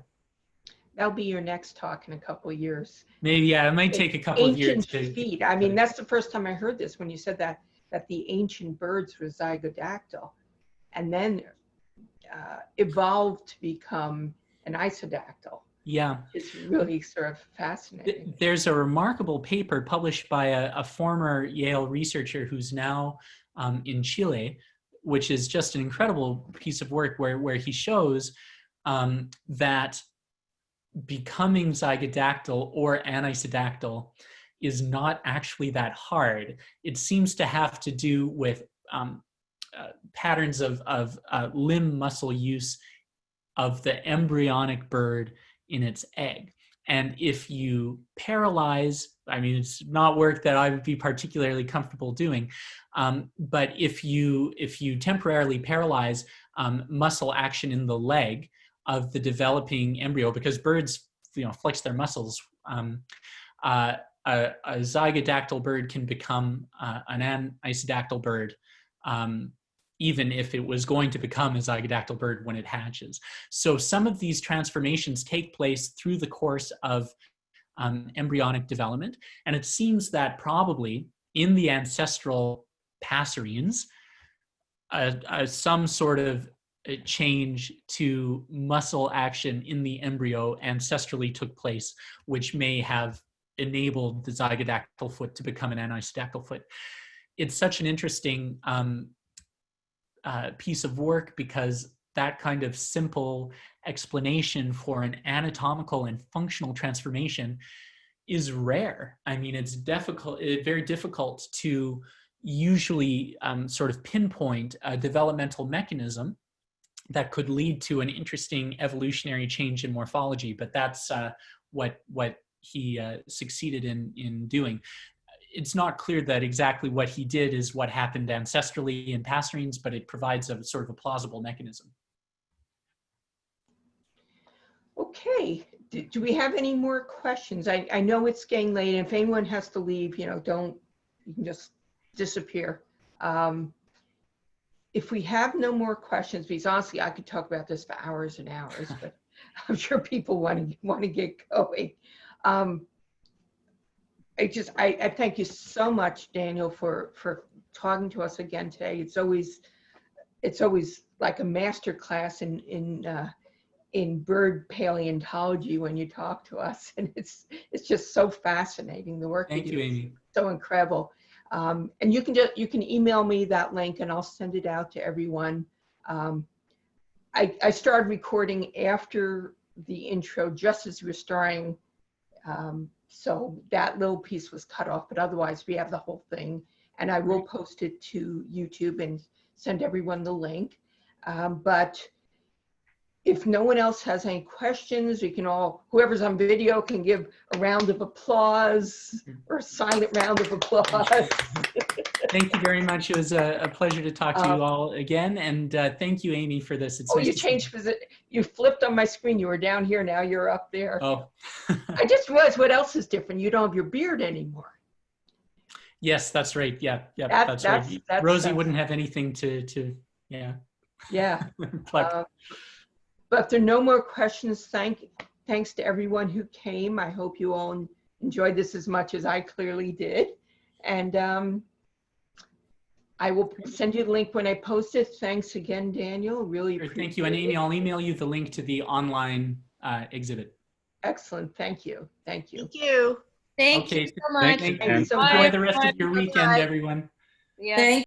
That'll be your next talk in a couple of years. Maybe, yeah, it might take a couple of years. Ancient feet. I mean, that's the first time I heard this when you said that the ancient birds were zygodactyl and then evolved to become an isodactyl. Yeah. It's really sort of fascinating. There's a remarkable paper published by a former Yale researcher who's now in Chile, which is just an incredible piece of work where he shows that becoming zygodactyl or anisodactyl is not actually that hard. It seems to have to do with patterns of limb muscle use of the embryonic bird in its egg. And if you paralyze, I mean, it's not work that I would be particularly comfortable doing, but if you temporarily paralyze muscle action in the leg of the developing embryo, because birds, flex their muscles, a zygodactyl bird can become an anisodactyl bird, even if it was going to become a zygodactyl bird when it hatches. So some of these transformations take place through the course of embryonic development. And it seems that probably in the ancestral passerines, some sort of change to muscle action in the embryo ancestrally took place, which may have enabled the zygodactyl foot to become an anisodactyl foot. It's such an interesting piece of work because that kind of simple explanation for an anatomical and functional transformation is rare. I mean, it's very difficult to usually sort of pinpoint a developmental mechanism that could lead to an interesting evolutionary change in morphology, but that's what he succeeded in doing. It's not clear that exactly what he did is what happened ancestrally in passerines, but it provides a sort of a plausible mechanism. Okay, do we have any more questions? I know it's getting late, and if anyone has to leave, you can just disappear. If we have no more questions, because honestly, I could talk about this for hours and hours, but I'm sure people want to get going. I thank you so much, Daniel, for talking to us again today. It's always like a master class in bird paleontology when you talk to us, and it's just so fascinating, the work. Thank you, Amy. So incredible. And you can email me that link and I'll send it out to everyone. I started recording after the intro, just as we were starting. So that little piece was cut off, but otherwise we have the whole thing, and I will post it to YouTube and send everyone the link. But if no one else has any questions, we can whoever's on video can give a round of applause or a silent round of applause. Thank you very much. It was a pleasure to talk to you all again. And thank you, Amy, for this. It's nice you changed you flipped on my screen. You were down here, now you're up there. Oh. I just realized what else is different. You don't have your beard anymore. Yes, that's right. Yeah, that's right. Rosie wouldn't have anything to yeah. Yeah. But if there are no more questions, thanks to everyone who came. I hope you all enjoyed this as much as I clearly did. And I will send you the link when I post it. Thanks again, Daniel. Really appreciate it. Thank you. And Amy, I'll email you the link to the online exhibit. Excellent. Thank you. Thank you. Thank you. Thank you so much. Enjoy the rest of your weekend, everyone. Yeah.